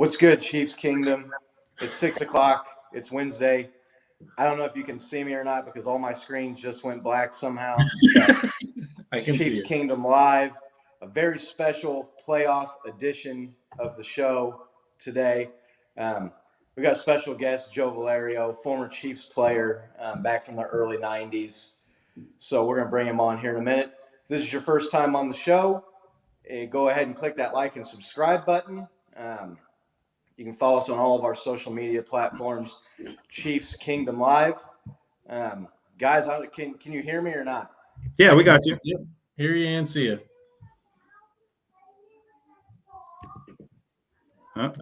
What's good, Chiefs Kingdom? It's 6 o'clock. It's Wednesday. I don't know if you can see me or not because all my screens just went black somehow. I can Chiefs see it. Kingdom Live, a very special playoff edition of the show today. We got a special guest, Joe Valerio, former Chiefs player back from the early 90s. So we're going to bring him on here in a minute. If this is your first time on the show, go ahead and click that like and subscribe button. You can follow us on all of our social media platforms, Chiefs Kingdom Live. Guys, can you hear me or not? Yeah, we got you. Yep. Hear you and see you. Huh?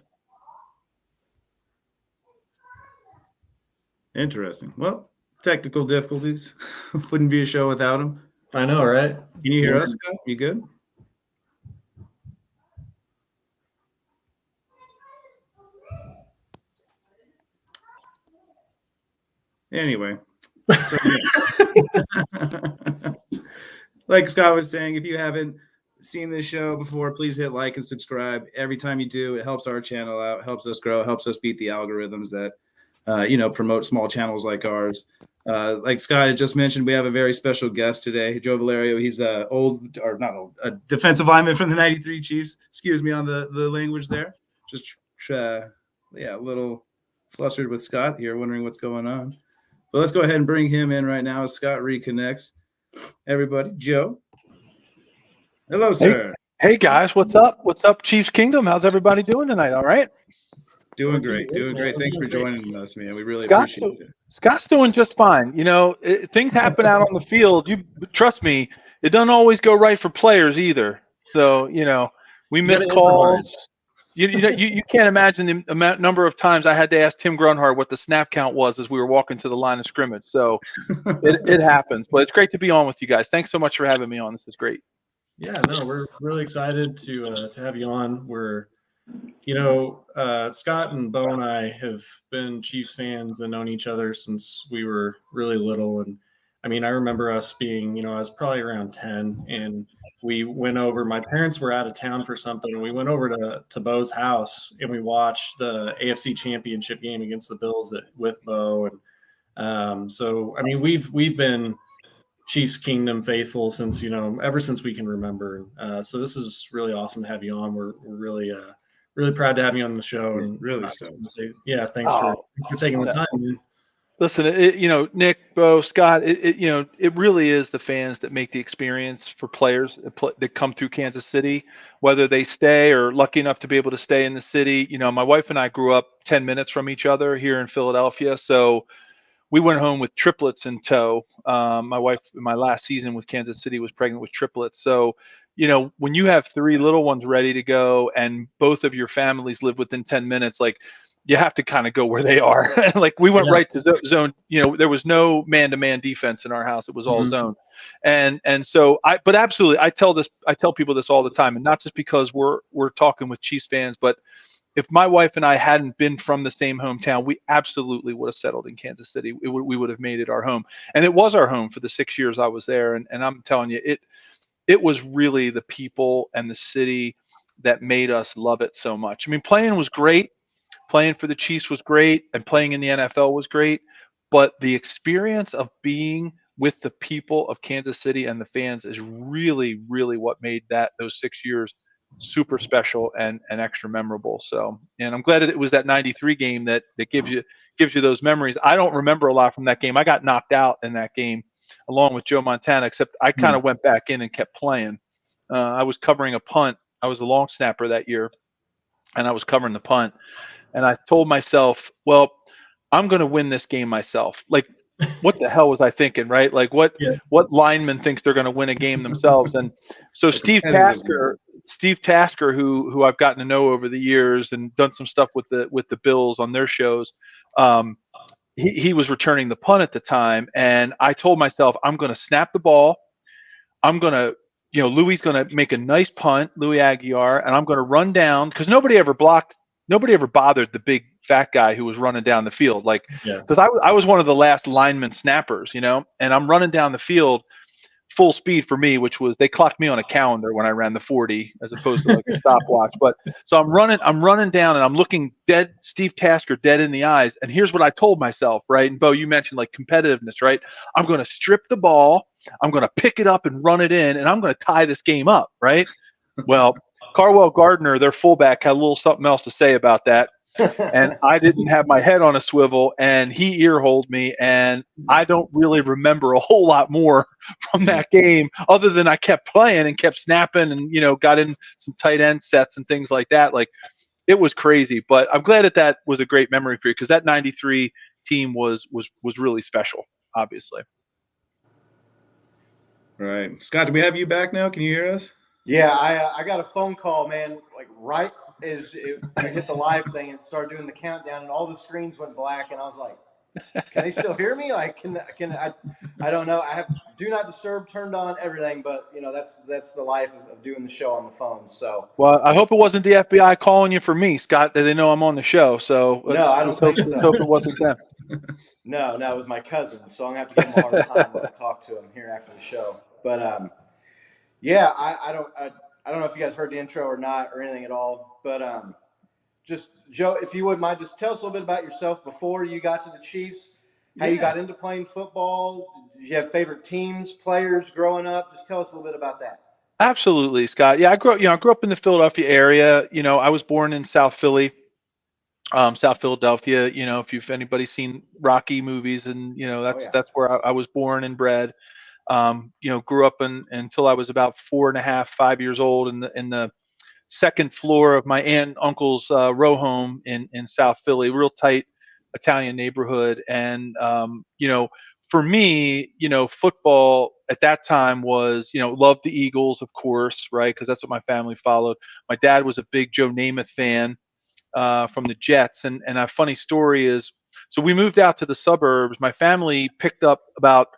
Interesting. Well, technical difficulties. Wouldn't be a show without them. I know, right? Can you hear us, Scott? You good? Anyway, so, like Scott was saying, if you haven't seen this show before, please hit like and subscribe. Every time you do, it helps our channel out, helps us grow, helps us beat the algorithms that promote small channels like ours. Like Scott had just mentioned, we have a very special guest today, Joe Valerio. He's a defensive lineman from the 93 Chiefs. Excuse me on the language there. Just a little flustered with Scott here, wondering what's going on. But let's go ahead and bring him in right now as Scott reconnects. Everybody, Joe. Hello, sir. Hey guys, what's up? What's up, Chiefs Kingdom? How's everybody doing tonight? All right? Doing great. Thanks for joining us, man. We really appreciate it. Scott's doing just fine. You know, things happen out on the field. You trust me, it doesn't always go right for players either. So, we miss calls. You can't imagine the number of times I had to ask Tim Grunhard what the snap count was as we were walking to the line of scrimmage. So it happens. But it's great to be on with you guys. Thanks so much for having me on. This is great. Yeah, no, we're really excited to have you on. We're, Scott and Bo and I have been Chiefs fans and known each other since we were really little. And I mean, I remember us being, I was probably around 10, and we went over. My parents were out of town for something, and we went over to Bo's house and we watched the AFC Championship game against the Bills with Bo. And so, I mean, we've been Chiefs Kingdom faithful since ever since we can remember. So this is really awesome to have you on. We're really proud to have you on the show, and really stoked. Thanks for taking the time, man. Listen, Nick, Bo, Scott, it really is the fans that make the experience for players that come through Kansas City, whether they stay or lucky enough to be able to stay in the city. My wife and I grew up 10 minutes from each other here in Philadelphia. So we went home with triplets in tow. My wife, in my last season with Kansas City, was pregnant with triplets. So, when you have 3 little ones ready to go and both of your families live within 10 minutes, like, you have to kind of go where they are. Like, we went right to zone. There was no man-to-man defense in our house. It was all zone. And so but absolutely, I tell people this all the time, and not just because we're talking with Chiefs fans, but if my wife and I hadn't been from the same hometown, we absolutely would have settled in Kansas City. We would have made it our home. And it was our home for the 6 years I was there. And I'm telling you, it was really the people and the city that made us love it so much. I mean, playing was great. Playing for the Chiefs was great, and playing in the NFL was great. But the experience of being with the people of Kansas City and the fans is really, really what made those 6 years super special and extra memorable. So, and I'm glad that it was that 93 game that gives you those memories. I don't remember a lot from that game. I got knocked out in that game along with Joe Montana, except I kind of went back in and kept playing. I was covering a punt. I was a long snapper that year, and I was covering the punt. And I told myself, well, I'm going to win this game myself. Like, what the hell was I thinking, right? Like, what lineman thinks they're going to win a game themselves? And so Steve Tasker, who I've gotten to know over the years and done some stuff with the Bills on their shows, he was returning the punt at the time, and I told myself, I'm going to snap the ball. I'm going to, Louis going to make a nice punt, Louis Aguiar, and I'm going to run down, because nobody ever bothered the big fat guy who was running down the field. Like, because I was one of the last lineman snappers, and I'm running down the field full speed for me, which was they clocked me on a calendar when I ran the 40 as opposed to like a stopwatch. But so I'm running down and I'm looking dead Steve Tasker dead in the eyes. And here's what I told myself, right? And Bo, you mentioned like competitiveness, right? I'm going to strip the ball, I'm going to pick it up and run it in, and I'm going to tie this game up, right? Well, Carwell Gardner, their fullback, had a little something else to say about that. And I didn't have my head on a swivel, and he ear-holed me, and I don't really remember a whole lot more from that game other than I kept playing and kept snapping and, got in some tight end sets and things like that. Like, it was crazy, but I'm glad that was a great memory for you because that 93 team was really special, obviously. Right. Scott, do we have you back now? Can you hear us? Yeah, I got a phone call, man, like right as I hit the live thing and started doing the countdown, and all the screens went black, and I was like, can they still hear me? Like, can I don't know. I have do not disturb turned on, everything, but that's the life of doing the show on the phone. So, well, I hope it wasn't the FBI calling you for me, Scott. That they know I'm on the show. So no, I don't think so. Let's hope it wasn't them. No, it was my cousin. So I'm gonna have to give him a hard time when I talk to him here after the show. But yeah, I don't know if you guys heard the intro or not or anything at all, but just Joe, if you would mind, just tell us a little bit about yourself before you got to the Chiefs, how you got into playing football. Did you have favorite teams, players growing up? Just tell us a little bit about that. Absolutely, Scott. Yeah, I grew up in the Philadelphia area. I was born in South Philly, South Philadelphia. If anybody's seen Rocky movies, and that's where I was born and bred. Grew up until I was about 4.5, 5 years old in the second floor of my aunt and uncle's row home in South Philly, real tight Italian neighborhood. And, for me, football at that time was, loved the Eagles, of course, right? Because that's what my family followed. My dad was a big Joe Namath fan from the Jets. And a funny story is, so we moved out to the suburbs. My family picked up about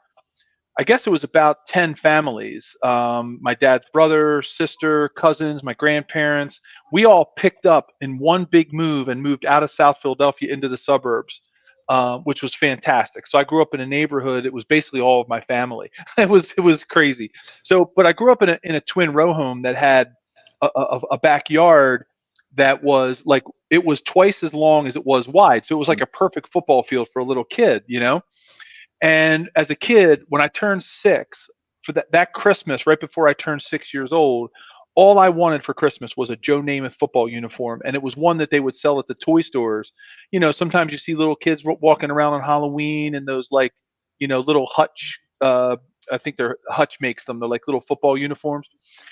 10 families. My dad's brother, sister, cousins, my grandparents, we all picked up in one big move and moved out of South Philadelphia into the suburbs, which was fantastic. So I grew up in a neighborhood. It was basically all of my family. It was crazy. So, but I grew up in a twin row home that had a backyard that was like, it was twice as long as it was wide. So it was like a perfect football field for a little kid, And as a kid, when I turned 6, for that Christmas, right before I turned 6 years old, all I wanted for Christmas was a Joe Namath football uniform. And it was one that they would sell at the toy stores. Sometimes you see little kids walking around on Halloween in those little Hutch, I think Hutch makes them. They're like little football uniforms.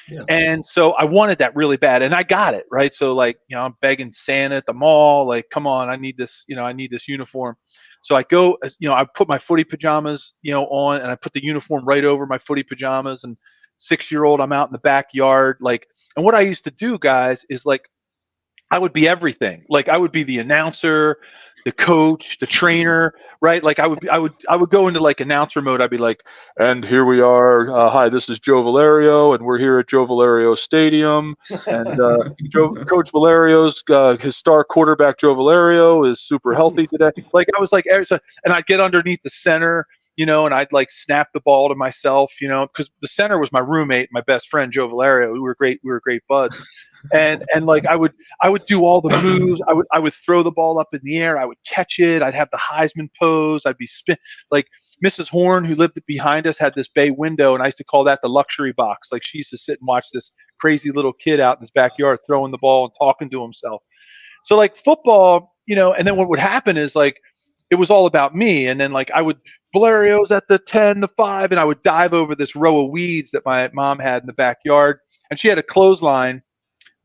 Yeah. And so I wanted that really bad, and I got it, right? So I'm begging Santa at the mall, like, come on, I need this uniform. So I go, I put my footy pajamas, on, and I put the uniform right over my footy pajamas. And 6-year-old, I'm out in the backyard, and what I used to do, guys, is I would be everything. I would be the announcer, the coach, the trainer, right? I would go into announcer mode. I'd be like, and here we are. Hi, this is Joe Valerio, and we're here at Joe Valerio Stadium. And Coach Valerio's his star quarterback, Joe Valerio, is super healthy today. I was and I'd get underneath the center, and I'd snap the ball to myself, because the center was my roommate, my best friend, Joe Valerio. We were great buds. And I would do all the moves. I would throw the ball up in the air. I would catch it. I'd have the Heisman pose. I'd be Mrs. Horn, who lived behind us, had this bay window, and I used to call that the luxury box. She used to sit and watch this crazy little kid out in his backyard throwing the ball and talking to himself. So football, and then what would happen is it was all about me. And then I would, Valerio's at the 10, the 5, and I would dive over this row of weeds that my mom had in the backyard. And she had a clothesline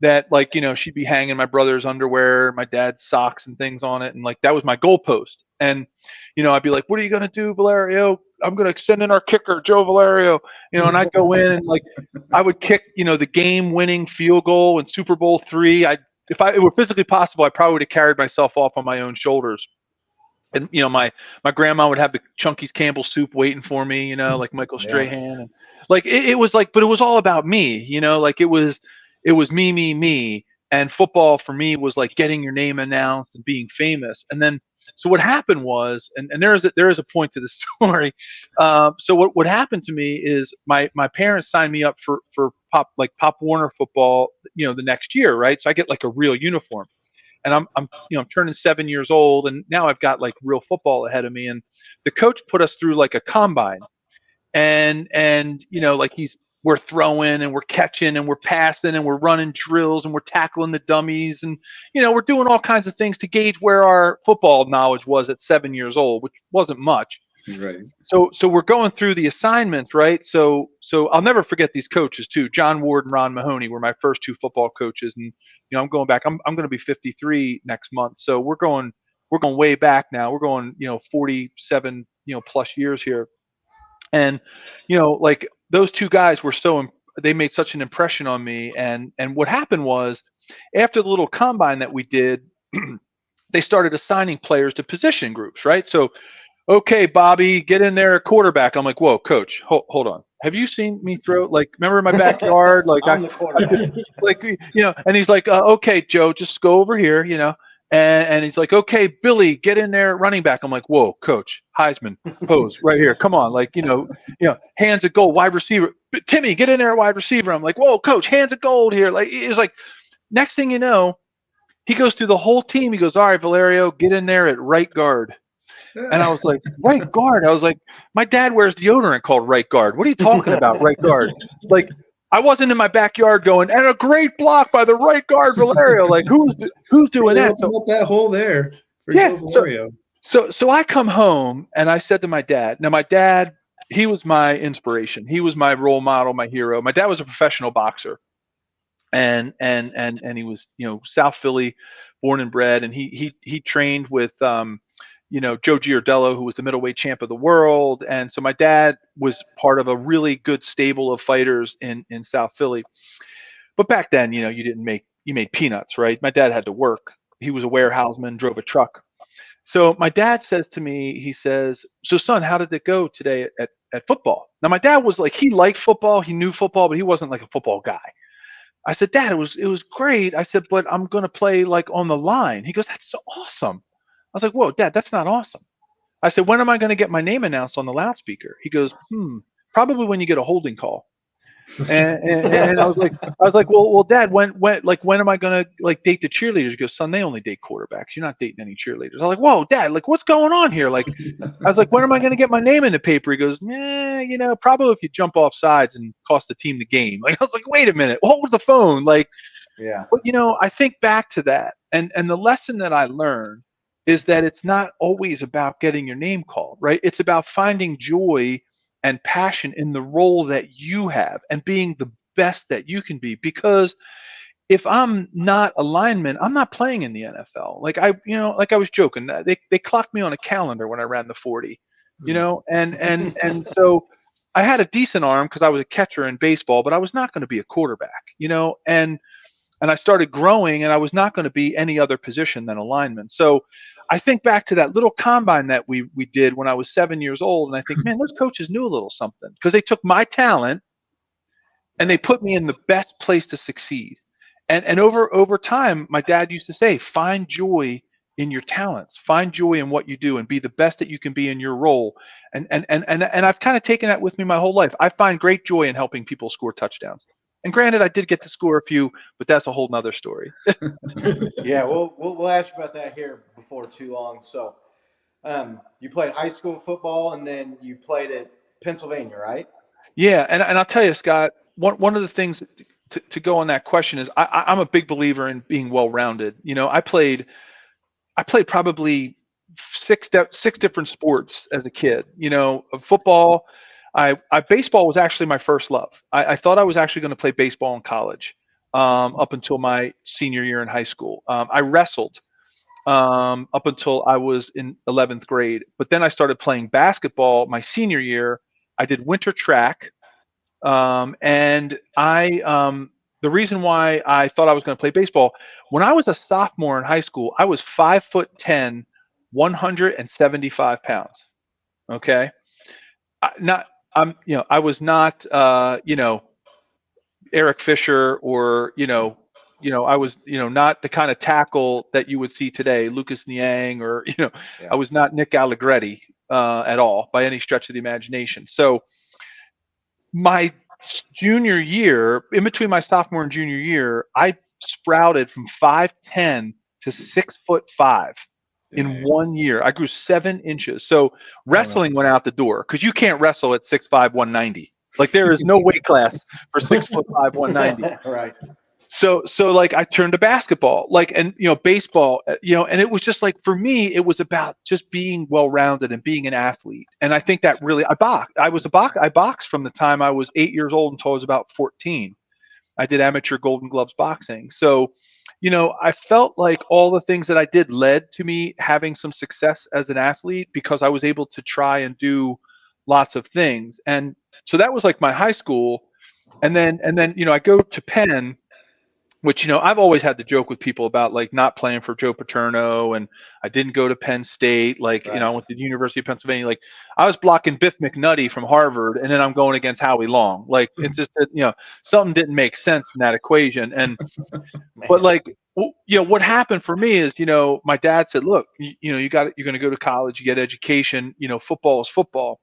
that she'd be hanging my brother's underwear, my dad's socks and things on it. And that was my goalpost. And, I'd be like, what are you going to do, Valerio? I'm going to send in our kicker, Joe Valerio, and I'd go in and I would kick, the game winning field goal in Super Bowl III. If it were physically possible, I probably would have carried myself off on my own shoulders. And, my grandma would have the Chunky's Campbell soup waiting for me, like Michael Strahan. And it was but it was all about me, it was me. And football for me was like getting your name announced and being famous. And then, so what happened was, and there is a point to the story. So what happened to me is my parents signed me up for Pop Warner football, the next year, right? So I get like a real uniform, and I'm turning 7 years old, and now I've got like real football ahead of me. And the coach put us through like a combine, and like we're throwing and we're catching and we're passing and we're running drills and we're tackling the dummies, and we're doing all kinds of things to gauge where our football knowledge was at 7 years old, which wasn't much. Right. So we're going through the assignments, right? So I'll never forget these coaches too. John Ward and Ron Mahoney were my first two football coaches, and I'm going back. I'm going to be 53 next month, so we're going way back now. We're going 47 plus years here. And like those two guys were they made such an impression on me. And what happened was, after the little combine that we did, they started assigning players to position groups, right? So, okay, Bobby, get in there at quarterback. I'm like, whoa, coach, hold on. Have you seen me throw? Like, remember in my backyard? Like, I'm the quarterback. like, and he's like, okay, Joe, just go over here, and he's like, okay, Billy, get in there at running back. I'm like, whoa, coach, Heisman pose right here. Come on. Like, hands at goal, wide receiver. Timmy, get in there at wide receiver. I'm like, whoa, coach, hands at gold here. Like, it was like, next thing you know, he goes through the whole team. He goes, all right, Valerio, get in there at right guard. And I was like, right guard? I was like, my dad wears deodorant called right guard. What are you talking about, right guard? Like, I wasn't in my backyard going, and a great block by the right guard, Valerio. Like, who's doing that? So up that hole there for yeah, Joe Valerio. So I come home and I said to my dad. Now, my dad, he was my inspiration. He was my role model, my hero. My dad was a professional boxer, and he was South Philly, born and bred, and he trained with Joe Giardello, who was the middleweight champ of the world. And so my dad was part of a really good stable of fighters in South Philly. But back then, you made peanuts, right? My dad had to work. He was a warehouseman, drove a truck. So my dad says to me, he says, so son, how did it go today at football? Now my dad was like, he liked football. He knew football, but he wasn't like a football guy. I said, Dad, it was great. I said, but I'm going to play like on the line. He goes, that's so awesome. I was like, whoa, Dad, that's not awesome. I said, when am I going to get my name announced on the loudspeaker? He goes, probably when you get a holding call. And I was like, well, Dad, when am I going to like date the cheerleaders? He goes, son, they only date quarterbacks. You're not dating any cheerleaders. I was like, whoa, Dad, like what's going on here? Like, I was like, when am I going to get my name in the paper? He goes, probably if you jump off sides and cost the team the game. Like, I was like, wait a minute, hold the phone. Like, yeah. But I think back to that, and the lesson that I learned is that it's not always about getting your name called, right? It's about finding joy and passion in the role that you have and being the best that you can be. Because if I'm not a lineman, I'm not playing in the NFL. Like I was joking, they clocked me on a calendar when I ran the 40, and so I had a decent arm because I was a catcher in baseball, but I was not going to be a quarterback, and I started growing, and I was not going to be any other position than a lineman. So I think back to that little combine that we did when I was 7 years old, and I think, man, those coaches knew a little something, because they took my talent and they put me in the best place to succeed. And over time, my dad used to say, find joy in your talents, find joy in what you do, and be the best that you can be in your role. And I've kind of taken that with me my whole life. I find great joy in helping people score touchdowns. And granted, I did get to score a few, but that's a whole nother story. Yeah, we'll ask you about that here before too long. So, you played high school football, and then you played at Pennsylvania, right? Yeah, and I'll tell you, Scott, one of the things to go on that question is I'm a big believer in being well-rounded. I played probably six different sports as a kid. Football. Baseball was actually my first love. I thought I was actually going to play baseball in college, up until my senior year in high school. I wrestled up until I was in 11th grade, but then I started playing basketball my senior year. I did winter track, and the reason why I thought I was going to play baseball, when I was a sophomore in high school, I was 5'10", 175 pounds. Okay, I was not, Eric Fisher or, I was, not the kind of tackle that you would see today, Lucas Niang, or, Yeah. I was not Nick Allegretti at all by any stretch of the imagination. So my junior year, in between my sophomore and junior year, I sprouted from 5'10" to 6'5" in 1 year. I grew 7 inches. So wrestling went out the door, because you can't wrestle at 6'5", 190. Like, there is no weight class for 6'5", 190. Right. So like, I turned to basketball, like, and baseball, and it was just like, for me, it was about just being well-rounded and being an athlete. And I think that really, I boxed from the time I was 8 years old until I was about 14. I did amateur Golden Gloves boxing. So, I felt like all the things that I did led to me having some success as an athlete, because I was able to try and do lots of things. And so that was like my high school. And then, I go to Penn, which, I've always had the joke with people about, like, not playing for Joe Paterno, and I didn't go to Penn State. Like, Right. I went to the University of Pennsylvania. Like, I was blocking Biff McNutty from Harvard, and then I'm going against Howie Long. Like, it's just that, something didn't make sense in that equation. And, but like, what happened for me is, my dad said, look, you're going to go to college, you get education, football is football.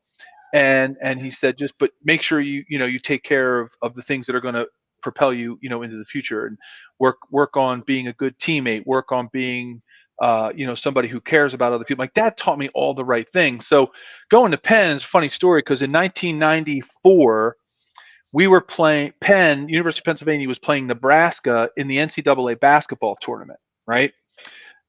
And he said, but make sure you take care of the things that are going to propel you, into the future, and work on being a good teammate, work on being, somebody who cares about other people. Like, Dad taught me all the right things. So going to Penn is a funny story, because in 1994, we were playing University of Pennsylvania was playing Nebraska in the NCAA basketball tournament, right?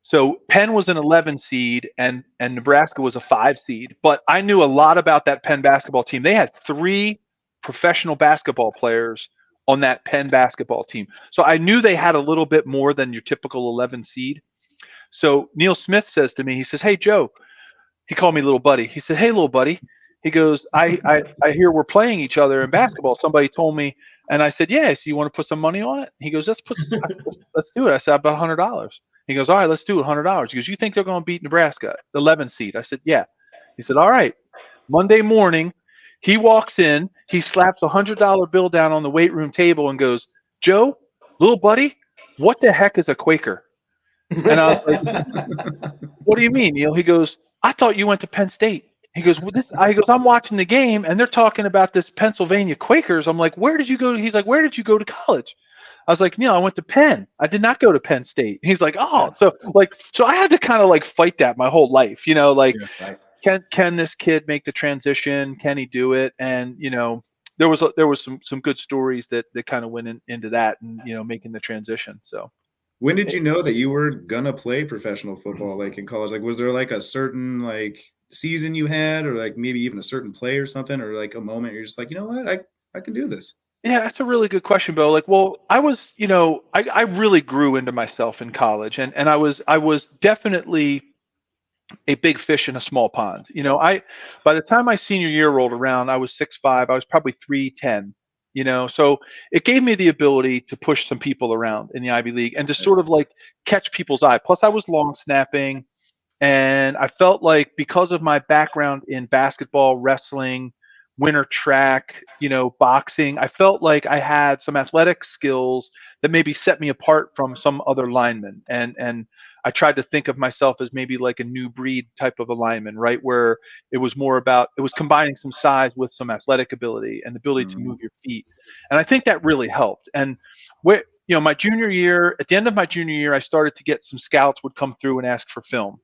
So Penn was an 11 seed and Nebraska was a 5 seed. But I knew a lot about that Penn basketball team. They had 3 professional basketball players on that Penn basketball team. So I knew they had a little bit more than your typical 11 seed. So Neil Smith says to me, he says, hey, Joe, he called me little buddy. He said, hey, little buddy. He goes, I hear we're playing each other in basketball. Somebody told me. And I said, yeah. So you want to put some money on it? He goes, let's do it. I said, about $100. He goes, all right, let's do it, $100. He goes, you think they're going to beat Nebraska, the 11 seed? I said, yeah. He said, all right. Monday morning, he walks in, he slaps a $100 bill down on the weight room table and goes, Joe, little buddy, what the heck is a Quaker? And I was like, what do you mean, Neil? He goes, I thought you went to Penn State. He goes, I'm watching the game and they're talking about this Pennsylvania Quakers. I'm like, where did you go? He's like, where did you go to college? I was like, Neil, I went to Penn. I did not go to Penn State. He's like, oh, so I had to kind of like fight that my whole life, Right. Can this kid make the transition? Can he do it? And, there was some good stories that kind of went into that and, making the transition. So when did you know that you were gonna play professional football, like in college? Like, was there like a certain like season you had, or like maybe even a certain play or something, or like a moment you're just like, you know what, I can do this? Yeah, that's a really good question, Bo. Like, well, I was, I really grew into myself in college, and I was definitely a big fish in a small pond. By the time my senior year rolled around, I was 6'5". I was probably 310. So it gave me the ability to push some people around in the Ivy League and to sort of like catch people's eye. Plus, I was long snapping, and I felt like because of my background in basketball, wrestling, winter track, boxing, I felt like I had some athletic skills that maybe set me apart from some other linemen. And I tried to think of myself as maybe like a new breed type of a lineman, right? Where it was combining some size with some athletic ability and the ability to move your feet. And I think that really helped. And my junior year, at the end of my junior year, I started to get some scouts would come through and ask for film.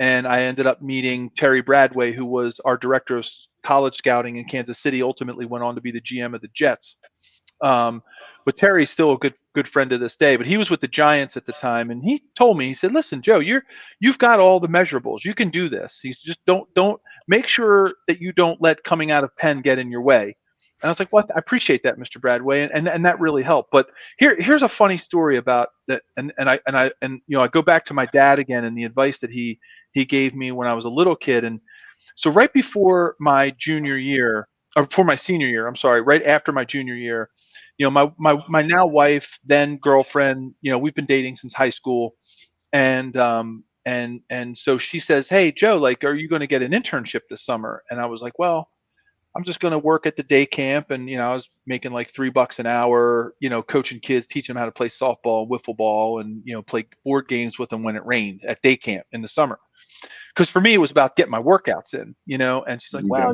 And I ended up meeting Terry Bradway, who was our director of college scouting in Kansas City, ultimately went on to be the GM of the Jets. But Terry's still a good friend to this day, but he was with the Giants at the time. And he told me, he said, listen, Joe, you've got all the measurables. You can do this. He's just don't make sure that you don't let coming out of Penn get in your way. And I was like, well, I appreciate that, Mr. Bradway. And that really helped. But here's a funny story about that. And I go back to my dad again and the advice that he gave me when I was a little kid. And so right before my junior year, or before my senior year, I'm sorry, right after my junior year, my now wife, then girlfriend, we've been dating since high school. And so she says, hey, Joe, like, are you going to get an internship this summer? And I was like, well, I'm just going to work at the day camp. And, I was making like $3 an hour, coaching kids, teaching them how to play softball, wiffle ball, and, play board games with them when it rained at day camp in the summer. Because for me, it was about getting my workouts in, and she's like, well,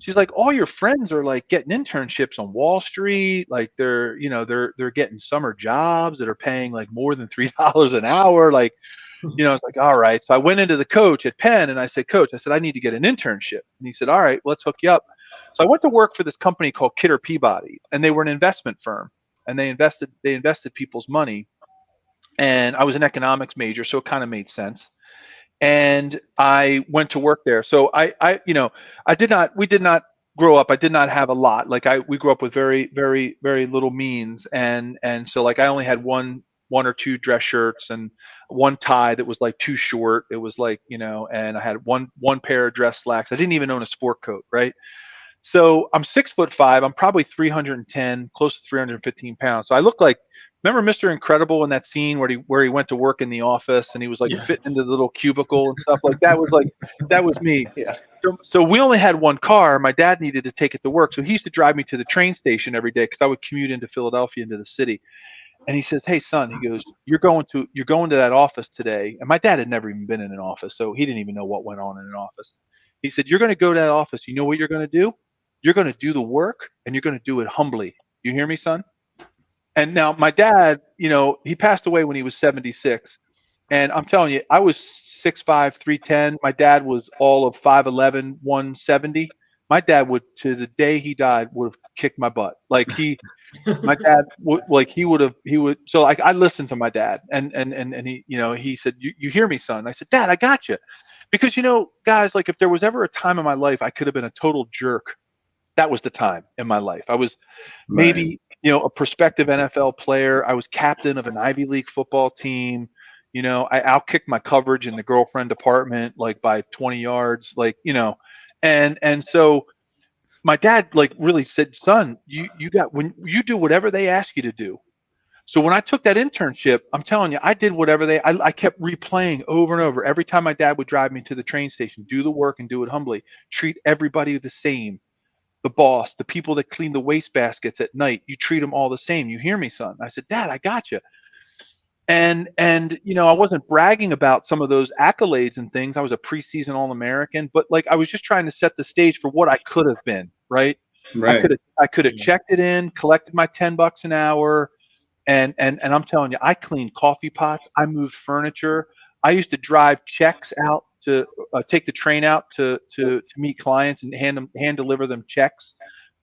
she's like, all your friends are like getting internships on Wall Street. Like they're getting summer jobs that are paying like more than $3 an hour. Like, it's like, all right. So I went into the coach at Penn and I said, Coach, I need to get an internship. And he said, all right, let's hook you up. So I went to work for this company called Kidder Peabody, and they were an investment firm, and they invested people's money. And I was an economics major, so it kind of made sense. And I went to work there. So we did not grow up. I did not have a lot. Like we grew up with very, very, very little means. And so like I only had one or two dress shirts and one tie that was like too short. It was like, and I had one pair of dress slacks. I didn't even own a sport coat. Right. So I'm 6'5". I'm probably 310, close to 315 pounds. So I look like, remember Mr. Incredible in that scene where he went to work in the office and he was like fitting into the little cubicle and stuff like that? That was me. Yeah. So we only had one car. My dad needed to take it to work. So he used to drive me to the train station every day because I would commute into Philadelphia, into the city. And he says, hey, son, he goes, you're going to that office today. And my dad had never even been in an office, so he didn't even know what went on in an office. He said, you're going to go to that office. You know what you're going to do? You're going to do the work, and you're going to do it humbly. You hear me, son? And now my dad, he passed away when he was 76. And I'm telling you, I was 6'5", 310. My dad was all of 5'11", 170. My dad would, to the day he died, would have kicked my butt. Like my dad would. So like I listened to my dad, and he, he said, you hear me, son? I said, Dad, I got you. Because, guys, like if there was ever a time in my life I could have been a total jerk, that was the time in my life. I was maybe, a prospective NFL player. I was captain of an Ivy League football team. I outkicked my coverage in the girlfriend department, like by 20 yards, like, and so my dad like really said, son, when you do whatever they ask you to do. So when I took that internship, I'm telling you, I did whatever I kept replaying over and over. Every time my dad would drive me to the train station, do the work and do it humbly, treat everybody the same. The boss, the people that clean the wastebaskets at night, you treat them all the same. You hear me, son? I said, Dad, I got you. And I wasn't bragging about some of those accolades and things. I was a preseason All-American, but like I was just trying to set the stage for what I could have been, right? Right. I could have checked it in, collected my $10 an hour, and I'm telling you, I cleaned coffee pots, I moved furniture, I used to drive checks out to take the train out to meet clients and hand deliver them checks.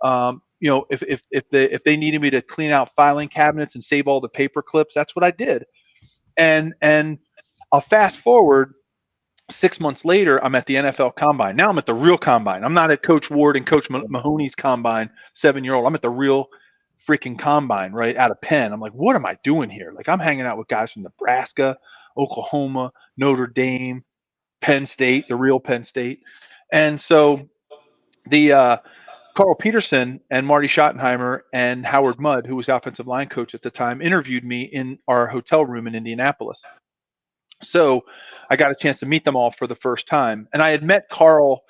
If they needed me to clean out filing cabinets and save all the paper clips, that's what I did. And I'll fast forward 6 months later, I'm at the NFL Combine. Now I'm at the real Combine. I'm not at Coach Ward and Coach Mahoney's Combine, 7-year-old. I'm at the real freaking Combine, right, out of Penn. I'm like, what am I doing here? Like I'm hanging out with guys from Nebraska, Oklahoma, Notre Dame, Penn State, the real Penn State. And so the Carl Peterson and Marty Schottenheimer and Howard Mudd, who was offensive line coach at the time, interviewed me in our hotel room in Indianapolis. So I got a chance to meet them all for the first time. And I had met Carl,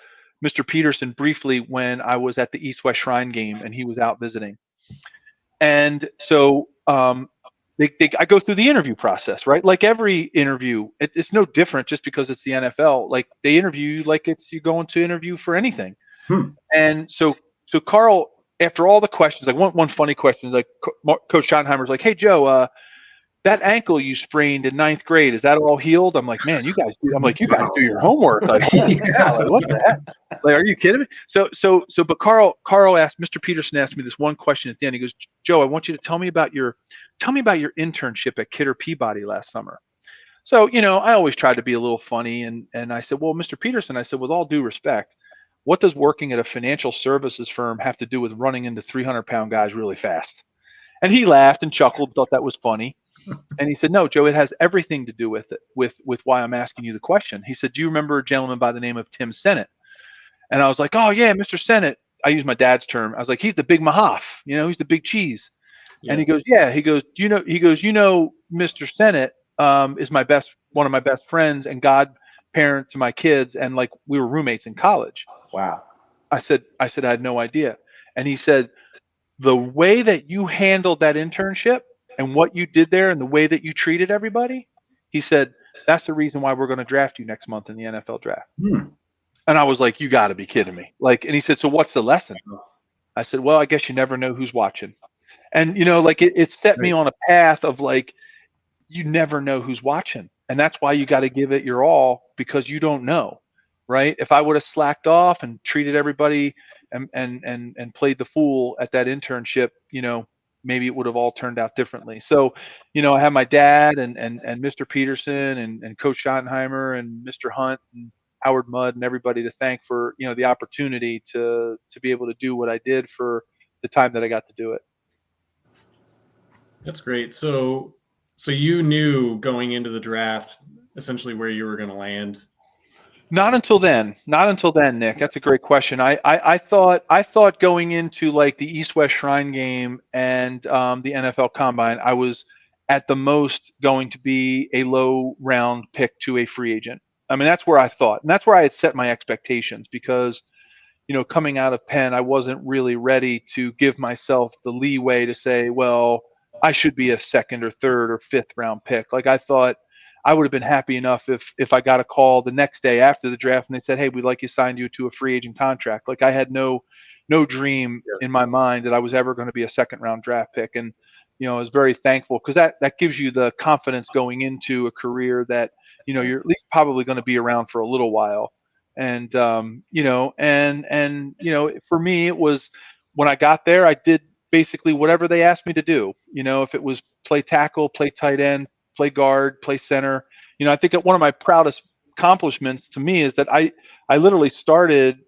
Mr. Peterson, briefly when I was at the East-West Shrine game and he was out visiting. And so I go through the interview process, right? Like every interview, it's no different just because it's the NFL. Like they interview you like you're going to interview for anything. And so Carl, after all the questions, like one funny question, like Coach Schottenheimer's like, hey, Joe, that ankle you sprained in 9th grade, is that all healed? I'm like, man, you guys do your homework. Like, like what the heck? Like, are you kidding me? But Carl asked, Mr. Peterson asked me this one question at the end. He goes, Joe, I want you to tell me about your internship at Kidder Peabody last summer. So, I always tried to be a little funny. And I said, well, Mr. Peterson, I said, with all due respect, what does working at a financial services firm have to do with running into 300-pound guys really fast? And he laughed and chuckled, thought that was funny. And he said, no, Joe, it has everything to do with it, with why I'm asking you the question. He said, do you remember a gentleman by the name of Tim Sennett? And I was like, oh, yeah, Mr. Sennett. I use my dad's term. I was like, he's the big Mahoff, he's the big cheese. Yeah. And he goes, yeah. He goes, Mr. Sennett is one of my best friends and godparent to my kids. And like we were roommates in college. Wow. I said, I had no idea. And he said, the way that you handled that internship and what you did there and the way that you treated everybody, he said, that's the reason why we're going to draft you next month in the NFL draft. And I was like, you got to be kidding me. Like, and he said, so what's the lesson? I said, well, I guess you never know who's watching. And, you know, like it set me on a path of like, you never know who's watching. And that's why you got to give it your all, because you don't know, right? If I would have slacked off and treated everybody and played the fool at that internship, you know, maybe it would have all turned out differently. So, you know, I have my dad and Mr. Peterson and Coach Schottenheimer and Mr. Hunt and Howard Mudd and everybody to thank for, you know, the opportunity to be able to do what I did for the time that I got to do it. That's great. So you knew going into the draft essentially where you were going to land. Not until then, Nick. That's a great question. I thought going into like the East-West Shrine game and the NFL Combine, I was at the most going to be a low round pick to a free agent. I mean, that's where I thought, and that's where I had set my expectations, because, you know, coming out of Penn, I wasn't really ready to give myself the leeway to say, well, I should be a second or third or fifth round pick. Like, I thought I would have been happy enough if I got a call the next day after the draft and they said, hey, we'd like you signed you to a free agent contract. Like, I had no dream in my mind that I was ever going to be a second round draft pick. And, you know, I was very thankful, because that gives you the confidence going into a career that, you know, you're at least probably going to be around for a little while. And, you know, and, you know, for me, it was when I got there, I did basically whatever they asked me to do. You know, if it was play tackle, play tight end, play guard, play center. You know, I think that one of my proudest accomplishments to me is that I literally started,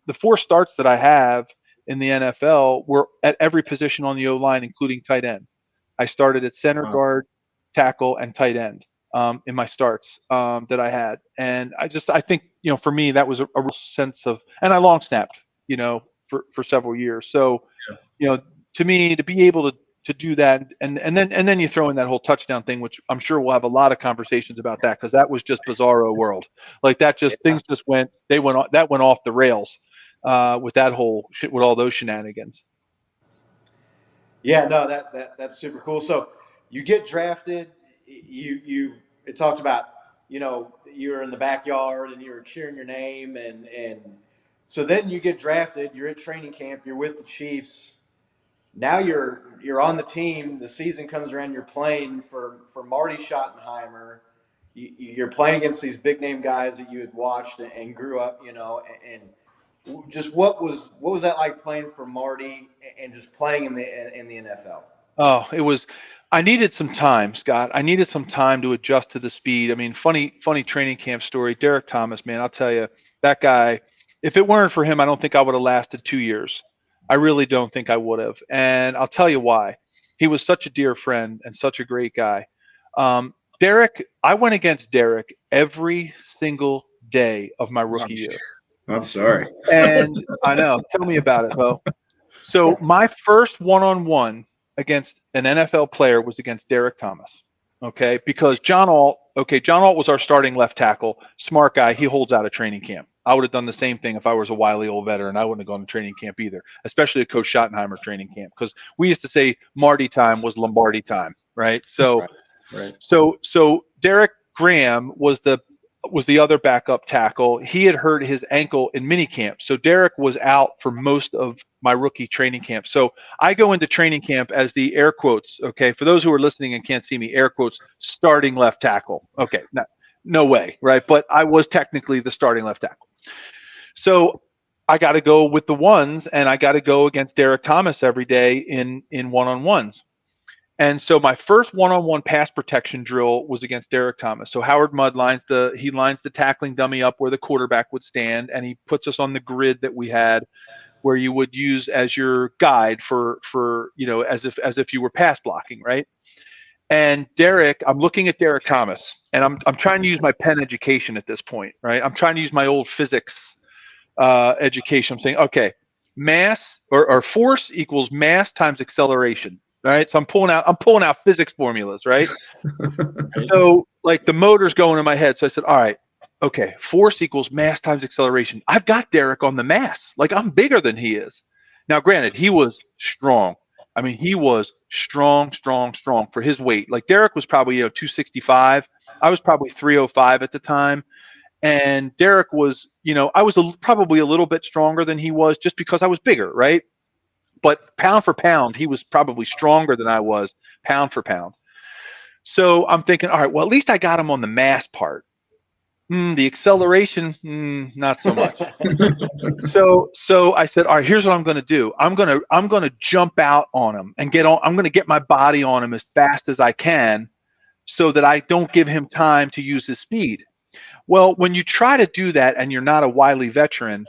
the 4 starts that I have in the NFL were at every position on the O-line, including tight end. I started at center, guard, tackle, and tight end in my starts that I had. And I think, you know, for me, that was a real sense of, and I long snapped, you know, for several years. So, you know, to me, to be able to do that, and then you throw in that whole touchdown thing, which I'm sure we'll have a lot of conversations about that, because that was just bizarro world. Like, that just things just went off the rails with that whole shit, with all those shenanigans. Yeah, no, that's super cool. So you get drafted. It talked about, you know, you were in the backyard and you were cheering your name, and so then you get drafted. You're at training camp. You're with the Chiefs. Now you're on the team. The season comes around. You're playing for Marty Schottenheimer. You're playing against these big name guys that you had watched and grew up, you know, and just what was that like playing for Marty and just playing in the NFL? Oh, it was. I needed some time, Scott. I needed some time to adjust to the speed. I mean, funny training camp story. Derek Thomas, man, I'll tell you, that guy. If it weren't for him, I don't think I would have lasted 2 years. I really don't think I would have. And I'll tell you why. He was such a dear friend and such a great guy. Derek, I went against Derek every single day of my rookie year. I'm sorry. And I know. Tell me about it, Bo. So my first one-on-one against an NFL player was against Derek Thomas. Okay, because John Alt was our starting left tackle. Smart guy. He holds out of training camp. I would have done the same thing if I was a wily old veteran. I wouldn't have gone to training camp either, especially a Coach Schottenheimer training camp, because we used to say Marty time was Lombardi time, right? So, right. So Derek Graham was the other backup tackle. He had hurt his ankle in minicamp, so Derek was out for most of my rookie training camp. So I go into training camp as the air quotes, okay, for those who are listening and can't see me, air quotes, starting left tackle. Okay, no way, right? But I was technically the starting left tackle. So I got to go with the ones, and I got to go against Derek Thomas every day in one-on-ones. And so my first one-on-one pass protection drill was against Derek Thomas. So Howard Mudd lines the tackling dummy up where the quarterback would stand, and he puts us on the grid that we had, where you would use as your guide for you know, as if you were pass blocking, right? And Derek, I'm looking at Derek Thomas, and I'm trying to use my Penn education at this point, right? I'm trying to use my old physics education. I'm saying, okay, mass or force equals mass times acceleration. All right, so I'm pulling out physics formulas, right? So like the motor's going in my head. So I said, all right, Okay, force equals mass times acceleration. I've got Derek on the mass. Like, I'm bigger than he is. Now, granted, he was strong. I mean, he was strong for his weight. Like, Derek was probably 265. I was probably 305 at the time. And Derek was, I was probably a little bit stronger than he was just because I was bigger, right? But pound for pound, he was probably stronger than I was, pound for pound. So I'm thinking, all right, well, at least I got him on the mass part. The acceleration, not so much. So I said, all right, here's what I'm going to do. I'm going to jump out on him and I'm going to get my body on him as fast as I can so that I don't give him time to use his speed. Well, when you try to do that and you're not a wily veteran,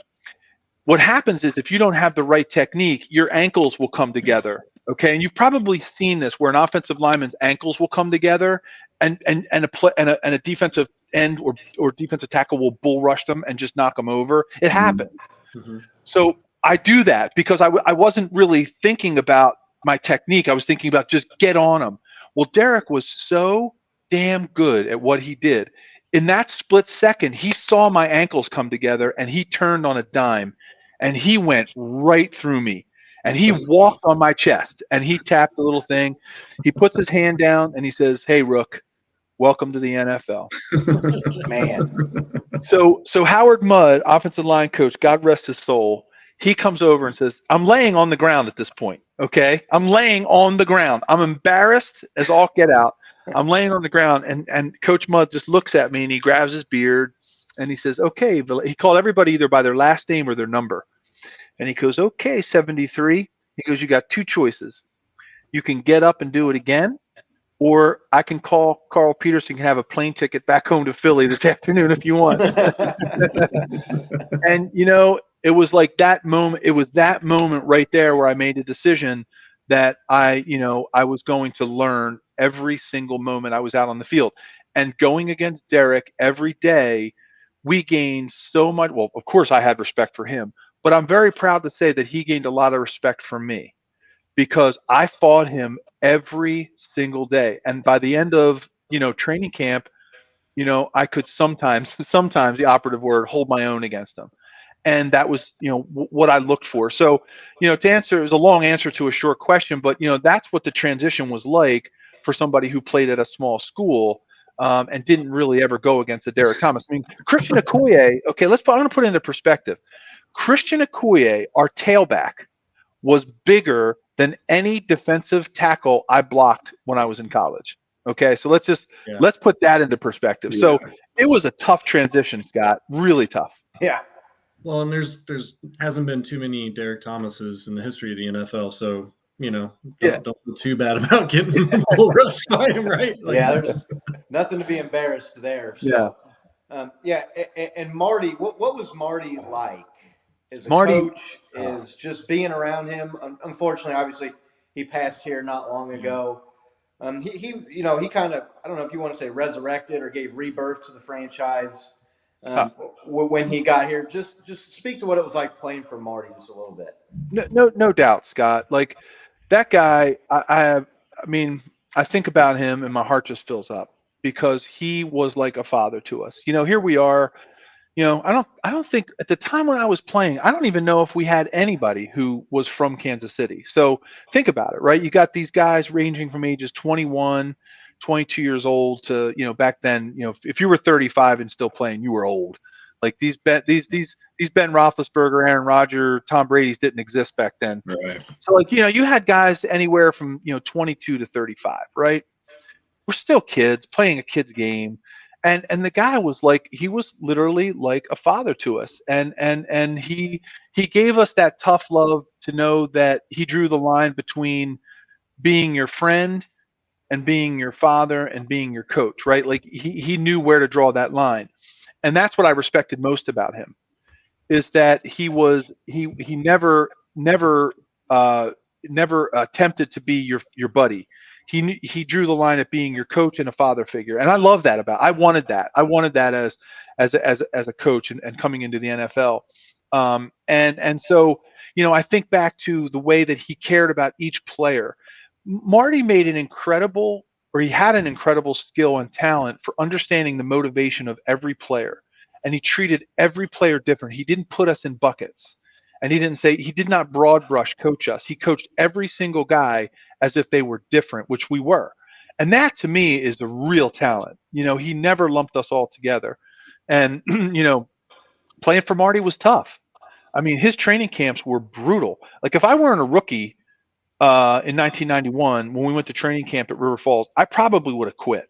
what happens is if you don't have the right technique, your ankles will come together. Okay, and you've probably seen this where an offensive lineman's ankles will come together, and a defensive end or defensive tackle will bull rush them and just knock them over. It happens. Mm-hmm. So I do that because I wasn't really thinking about my technique. I was thinking about just get on them. Well, Derek was so damn good at what he did. In that split second, he saw my ankles come together and he turned on a dime and he went right through me and he walked on my chest and he tapped the little thing. He puts his hand down and he says, "Hey, Rook, welcome to the NFL." Man. So Howard Mudd, offensive line coach, God rest his soul, he comes over and says, "I'm laying on the ground at this point, okay? I'm laying on the ground. I'm embarrassed as all get out. I'm laying on the ground." And Coach Mudd just looks at me and he grabs his beard and he says, "Okay." He called everybody either by their last name or their number. And he goes, "Okay, 73. He goes, "You got two choices. You can get up and do it again, or I can call Carl Peterson, can have a plane ticket back home to Philly this afternoon if you want." And, it was like that moment. It was that moment right there where I made a decision that I was going to learn every single moment I was out on the field. And going against Derek every day, we gained so much. Well, of course, I had respect for him, but I'm very proud to say that he gained a lot of respect for me because I fought him every single day. And by the end of, training camp, I could sometimes the operative word, hold my own against him. And that was, what I looked for. So, to answer, it was a long answer to a short question, but, that's what the transition was like for somebody who played at a small school and didn't really ever go against a Derek Thomas. I mean, Christian Okoye, okay, I'm going to put it into perspective. Christian Okoye, our tailback, was bigger than any defensive tackle I blocked when I was in college. Okay, so let's put that into perspective. Yeah. So it was a tough transition, Scott, really tough. Yeah. Well, and there's hasn't been too many Derek Thomases in the history of the NFL, so don't feel too bad about getting bull rushed by him, right? There's nothing to be embarrassed there. So, and Marty, what was Marty like as a coach? Is just being around him. Unfortunately, obviously, he passed here not long ago. He kind of, I don't know if you want to say resurrected or gave rebirth to the franchise. When he got here, just speak to what it was like playing for Marty just a little bit. No doubt, Scott. Like that guy, I think about him and my heart just fills up because he was like a father to us. Here we are. I don't think at the time when I was playing, I don't even know if we had anybody who was from Kansas City. So think about it, right? You got these guys ranging from ages 21, 22 years old to, back then, if you were 35 and still playing, you were old. Like these Ben Roethlisberger, Aaron Rodgers, Tom Brady's didn't exist back then. Right. So you had guys anywhere from, 22 to 35, right? We're still kids playing a kid's game. And the guy was he was literally like a father to us. And he gave us that tough love to know that he drew the line between being your friend and being your father and being your coach, right? Like he knew where to draw that line. And that's what I respected most about him is that he never attempted to be your buddy. He drew the line at being your coach and a father figure. And I love that I wanted that. I wanted that as a coach and coming into the NFL. And so, I think back to the way that he cared about each player. Marty he had an incredible skill and talent for understanding the motivation of every player. and he treated every player different. He didn't put us in buckets, and he did not broad brush coach us. He coached every single guy as if they were different, which we were. And that to me is the real talent. He never lumped us all together. And, playing for Marty was tough. I mean, his training camps were brutal. Like if I weren't a rookie in 1991, when we went to training camp at River Falls, I probably would have quit,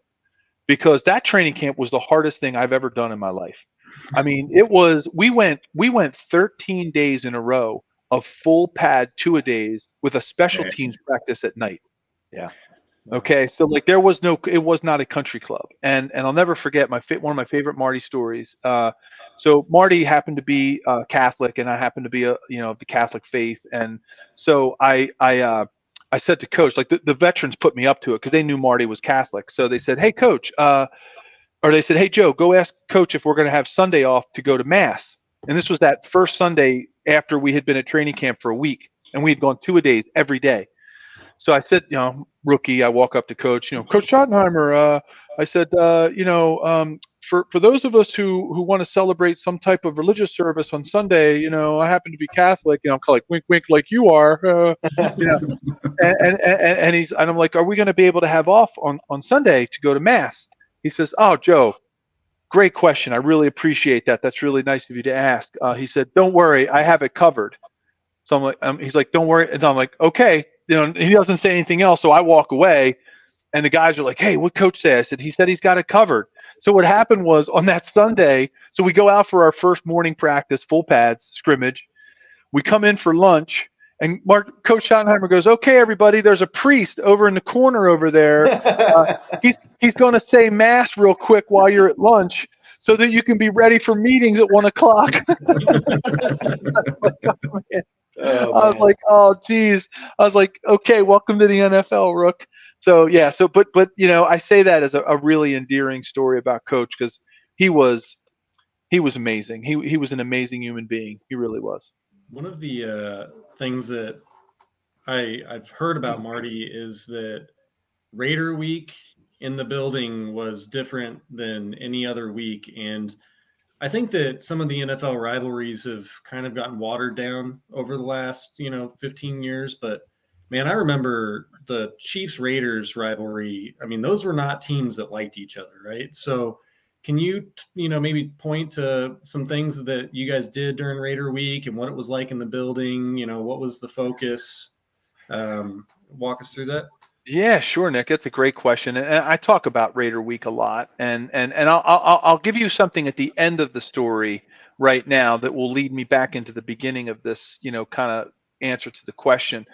because that training camp was the hardest thing I've ever done in my life. I mean, we went 13 days in a row of full pad 2-a-days with a special teams practice at night. Yeah. Okay. So like it was not a country club. And I'll never forget one of my favorite Marty stories. So Marty happened to be Catholic, and I happened to be the Catholic faith. And so I said to Coach, like the veterans put me up to it because they knew Marty was Catholic. So they said, "Hey Coach," or they said, "Hey Joe, go ask Coach if we're going to have Sunday off to go to Mass." And this was that first Sunday after we had been at training camp for a week, and we had gone 2-a-days every day. So I said, rookie, I walk up to Coach, Coach Schottenheimer. I said, for those of us who want to celebrate some type of religious service on Sunday, I happen to be Catholic, kind of like wink, wink, like you are, and I'm like, are we going to be able to have off on Sunday to go to Mass? He says, "Oh, Joe, great question. I really appreciate that. That's really nice of you to ask." He said, "Don't worry, I have it covered." So I'm like, he's like, "Don't worry." And I'm like, "Okay." He doesn't say anything else. So I walk away, and the guys are like, "Hey, what Coach say?" I said, he said he's got it covered. So what happened was on that Sunday, so we go out for our first morning practice, full pads, scrimmage. We come in for lunch, and Coach Schottenheimer goes, "Okay, everybody, there's a priest over in the corner over there. He's going to say Mass real quick while you're at lunch so that you can be ready for meetings at 1:00. I was like, "Oh, geez." I was like, "Okay, welcome to the NFL, Rook." So yeah, but I say that as a really endearing story about Coach, because he was amazing. He was an amazing human being. He really was. One of the things that I've heard about Marty is that Raider week in the building was different than any other week, and I think that some of the NFL rivalries have kind of gotten watered down over the last, 15 years. But man, I remember the Chiefs Raiders rivalry. I mean, those were not teams that liked each other, right? So can you, maybe point to some things that you guys did during Raider week and what it was like in the building? What was the focus? Walk us through that. Yeah, sure, Nick. That's a great question, and I talk about Raider Week a lot, and I'll give you something at the end of the story right now that will lead me back into the beginning of this, kind of answer to the question.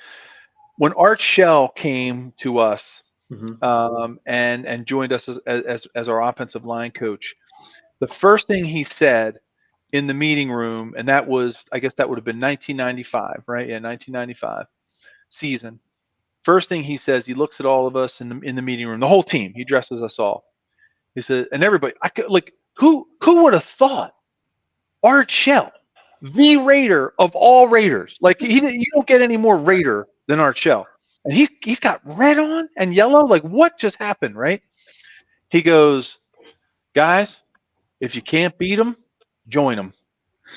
When Art Shell came to us, and joined us as our offensive line coach, the first thing he said in the meeting room, and that was, I guess that would have been 1995, right? Yeah, 1995 season. First thing he says, he looks at all of us in the meeting room, the whole team. He addresses us all. He says, and everybody, who would have thought Art Shell, the Raider of all Raiders, you don't get any more Raider than Art Shell, and he's got red on and yellow. Like, what just happened, right? He goes, "Guys, if you can't beat them, join them."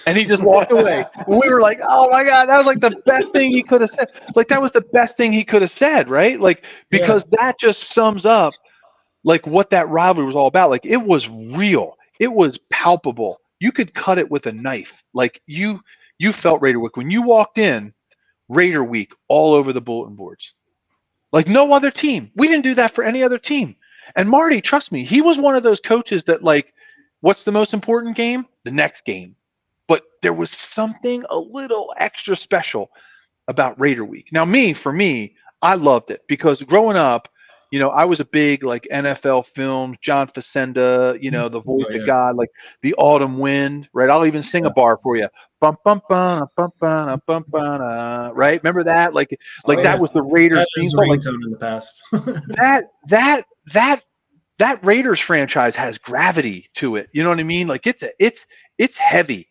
And he just walked away. We were like, "Oh my God, that was like the best thing he could have said." Like, that was the best thing he could have said, right? Like, because that just sums up like what that rivalry was all about. Like, it was real. It was palpable. You could cut it with a knife. Like, you felt Raider Week. When you walked in, Raider Week all over the bulletin boards. Like no other team. We didn't do that for any other team. And Marty, trust me, he was one of those coaches that, like, what's the most important game? The next game. But there was something a little extra special about Raider Week. Now, for me, I loved it because growing up, I was a big like NFL films, John Facenda, the voice of God, like the autumn wind, right? I'll even sing a bar for you. Bum, bum, bum, bum, bum, bum, bum, right? Remember that? That was the Raiders theme song. Like, in the past. that Raiders franchise has gravity to it. You know what I mean? Like it's heavy.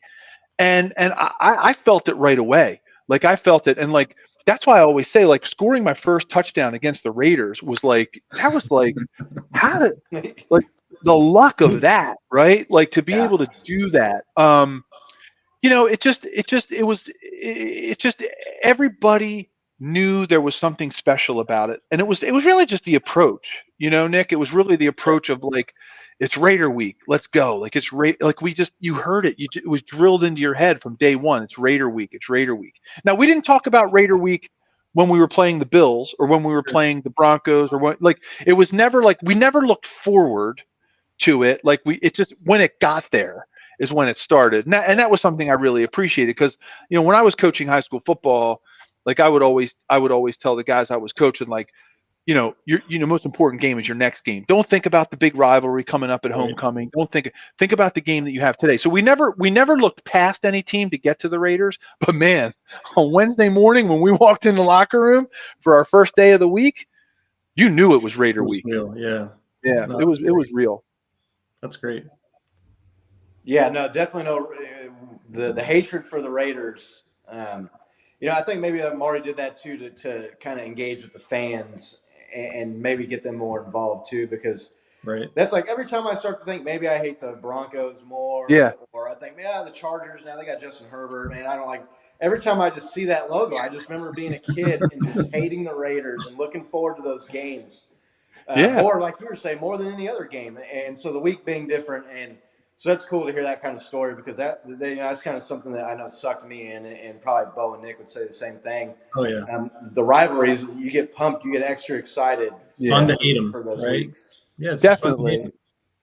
And I felt it right away. Like I felt it. And like, that's why I always say, like, scoring my first touchdown against the Raiders was like, that was like, how did, like, the luck of that, right? Like to be able to do that. It just everybody knew there was something special about it, and it was really just the approach, Nick. It was really the approach of like, it's Raider week, let's go. Like you heard it, it was drilled into your head from day one. It's Raider week. It's Raider week. Now we didn't talk about Raider week when we were playing the Bills or when we were playing the Broncos or what. Like it was never like we never looked forward to it. Like it just when it got there is when it started. And that was something I really appreciated because, when I was coaching high school football, like I would always tell the guys I was coaching, like, your most important game is your next game. Don't think about the big rivalry coming up at homecoming. Don't think about the game that you have today. So we never looked past any team to get to the Raiders. But man, on Wednesday morning when we walked in the locker room for our first day of the week, you knew it was Raider week. Real. Yeah. Yeah. No, it was real. That's great. Yeah, no, definitely no. The hatred for the Raiders. I think maybe Amari did that too to kind of engage with the fans and maybe get them more involved too, because that's like every time I start to think maybe I hate the Broncos more, or I think the Chargers now they got Justin Herbert, man, I don't like. Every time I just see that logo, I just remember being a kid and just hating the Raiders and looking forward to those games. Or like you were saying, more than any other game, and so the week being different and. So that's cool to hear that kind of story because that's kind of something that I know sucked me in, and probably Bo and Nick would say the same thing. Oh yeah, the rivalries, you get pumped, you get extra excited. Fun to hate them for those right? weeks. Yeah, it's definitely.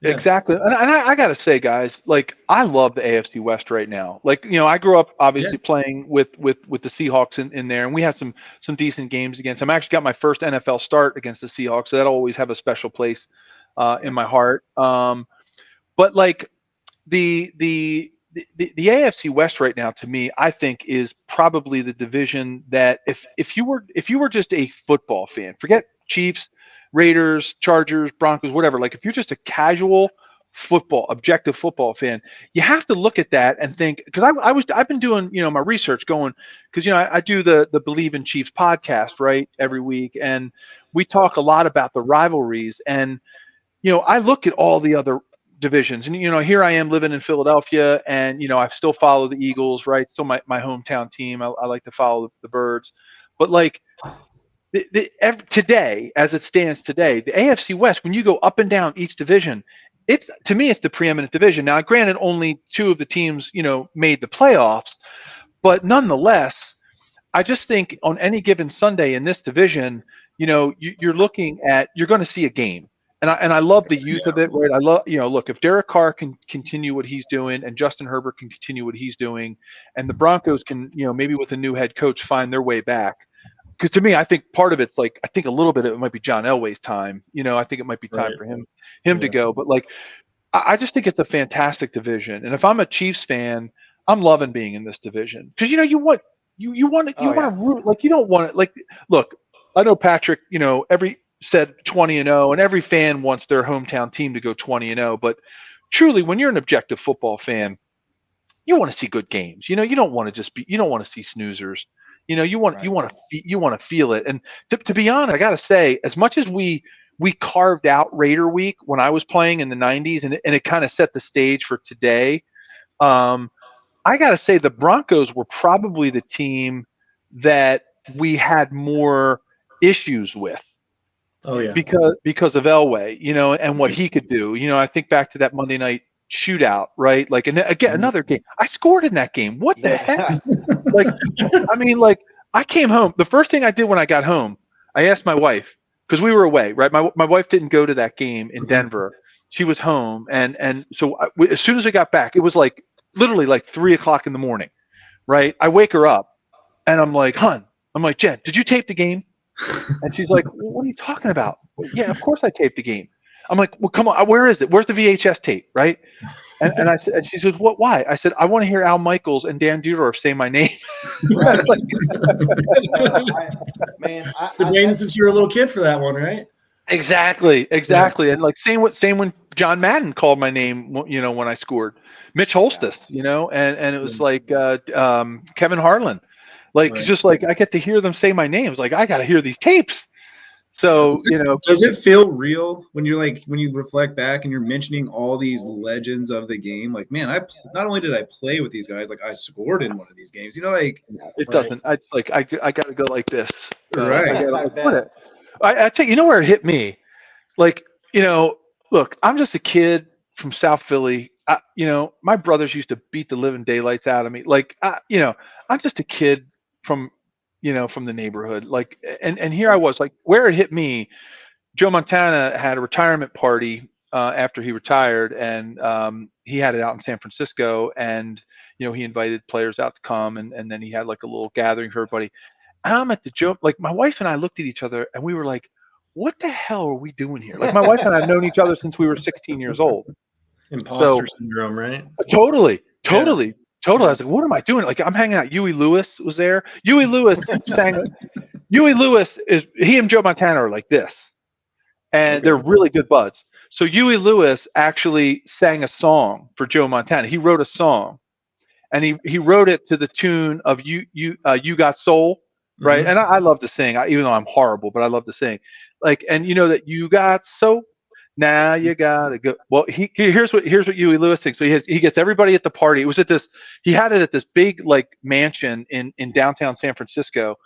Yeah. Exactly. And I got to say, guys, like I love the AFC West right now. Like, I grew up obviously playing with the Seahawks in there, and we had some decent games against them. I actually got my first NFL start against the Seahawks, so that'll always have a special place in my heart. But like the AFC West right now, to me, I think is probably the division that if you were just a football fan, forget Chiefs, Raiders, Chargers, Broncos, whatever. Like if you're just a casual objective football fan, you have to look at that and think, because I've been doing my research going, because I do the Believe in Chiefs podcast right every week, and we talk a lot about the rivalries, and I look at all the other divisions, and here I am living in Philadelphia, and I still follow the Eagles, right? Still my hometown team. I like to follow the Birds, but like today, as it stands today, the AFC West, when you go up and down each division, to me it's the preeminent division. Now, granted, only two of the teams made the playoffs, but nonetheless, I just think on any given Sunday in this division, you're going to see a game. And I love the youth of it, right? I love, look, if Derek Carr can continue what he's doing and Justin Herbert can continue what he's doing, and the Broncos can, maybe with a new head coach find their way back. Because to me, I think part of it's like, I think a little bit of it might be John Elway's time. I think it might be time for him to go. But like, I just think it's a fantastic division. And if I'm a Chiefs fan, I'm loving being in this division. Because, you want to root, like, you don't want it. Like, look, I know Patrick, said 20-0, and every fan wants their hometown team to go 20-0. But truly, when you're an objective football fan, you want to see good games. You don't want to see snoozers. You want to feel it. And to be honest, I got to say, as much as we carved out Raider Week when I was playing in the 90s, and it kind of set the stage for today. I got to say the Broncos were probably the team that we had more issues with. Oh yeah, because of Elway, and what he could do. I think back to that Monday night shootout, right? Like, and again, another game. I scored in that game. What the heck? Like, I mean, like, I came home. The first thing I did when I got home, I asked my wife, because we were away, right? My wife didn't go to that game in Denver. She was home, and so as soon as I got back, it was like literally like 3:00 in the morning, right? I wake her up, and I'm like, Jen, did you tape the game? And she's like, what are you talking about? Yeah, of course I taped the game. I'm like, well, come on, where is it? Where's the VHS tape, right? And I said, and she says, what? Why? I said, I want to hear Al Michaels and Dan Dierdorf say my name. Right. Been waiting since you were a little kid for that one, right? Exactly. Yeah. And like same when John Madden called my name, when I scored. Mitch Holstis, and it was like Kevin Harlan. Like, just like I get to hear them say my name. It's like, I got to hear these tapes. So, does it feel real when you're like, when you reflect back and you're mentioning all these legends of the game? Like, man, not only did I play with these guys, like I scored in one of these games, like it doesn't, it's like, I got to go like this. Right. I gotta, I like, bet. I tell you, where it hit me? Like, look, I'm just a kid from South Philly. My brothers used to beat the living daylights out of me. Like, I'm just a kid from the neighborhood. Like, and here I was, like, where it hit me, Joe Montana had a retirement party after he retired, and he had it out in San Francisco, and he invited players out to come, and then he had like a little gathering for everybody. And I'm at the Joe, like, my wife and I looked at each other and we were like, what the hell are we doing here? Like, my wife and I have known each other since we were 16 years old. Imposter syndrome, right? Totally. Yeah. I was like, what am I doing? Like, I'm hanging out. Huey Lewis was there. Huey Lewis he and Joe Montana are like this. And they're really good buds. So Huey Lewis actually sang a song for Joe Montana. He wrote a song, and he wrote it to the tune of You Got Soul, right? Mm-hmm. And I love to sing, even though I'm horrible, but I love to sing. Like, and that you got soul, now you gotta go. Well, here's what Huey Lewis thinks. So he gets everybody at the party. It was he had it at this big like mansion in downtown San Francisco,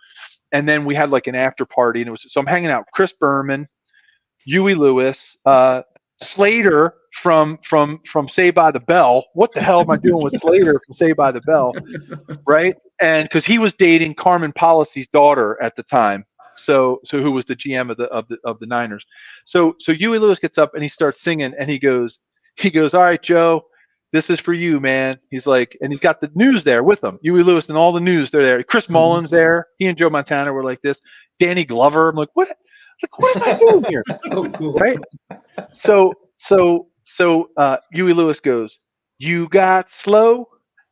and then we had like an after party, and so I'm hanging out with Chris Berman, Huey Lewis, Slater from Saved by the Bell. What the hell am I doing with Slater from Saved by the Bell, right? And because he was dating Carmen Policy's daughter at the time, so who was the GM of the Niners. So Huey Lewis gets up and he starts singing, and he goes, all right, Joe, this is for you, man. He's like, and he's got the news there with him. Huey Lewis and all the news, they're there. Chris Mullins there. He and Joe Montana were like this. Danny Glover. I'm like, what? Like, what am I doing here? So cool. Right? So Huey Lewis goes, you got slow,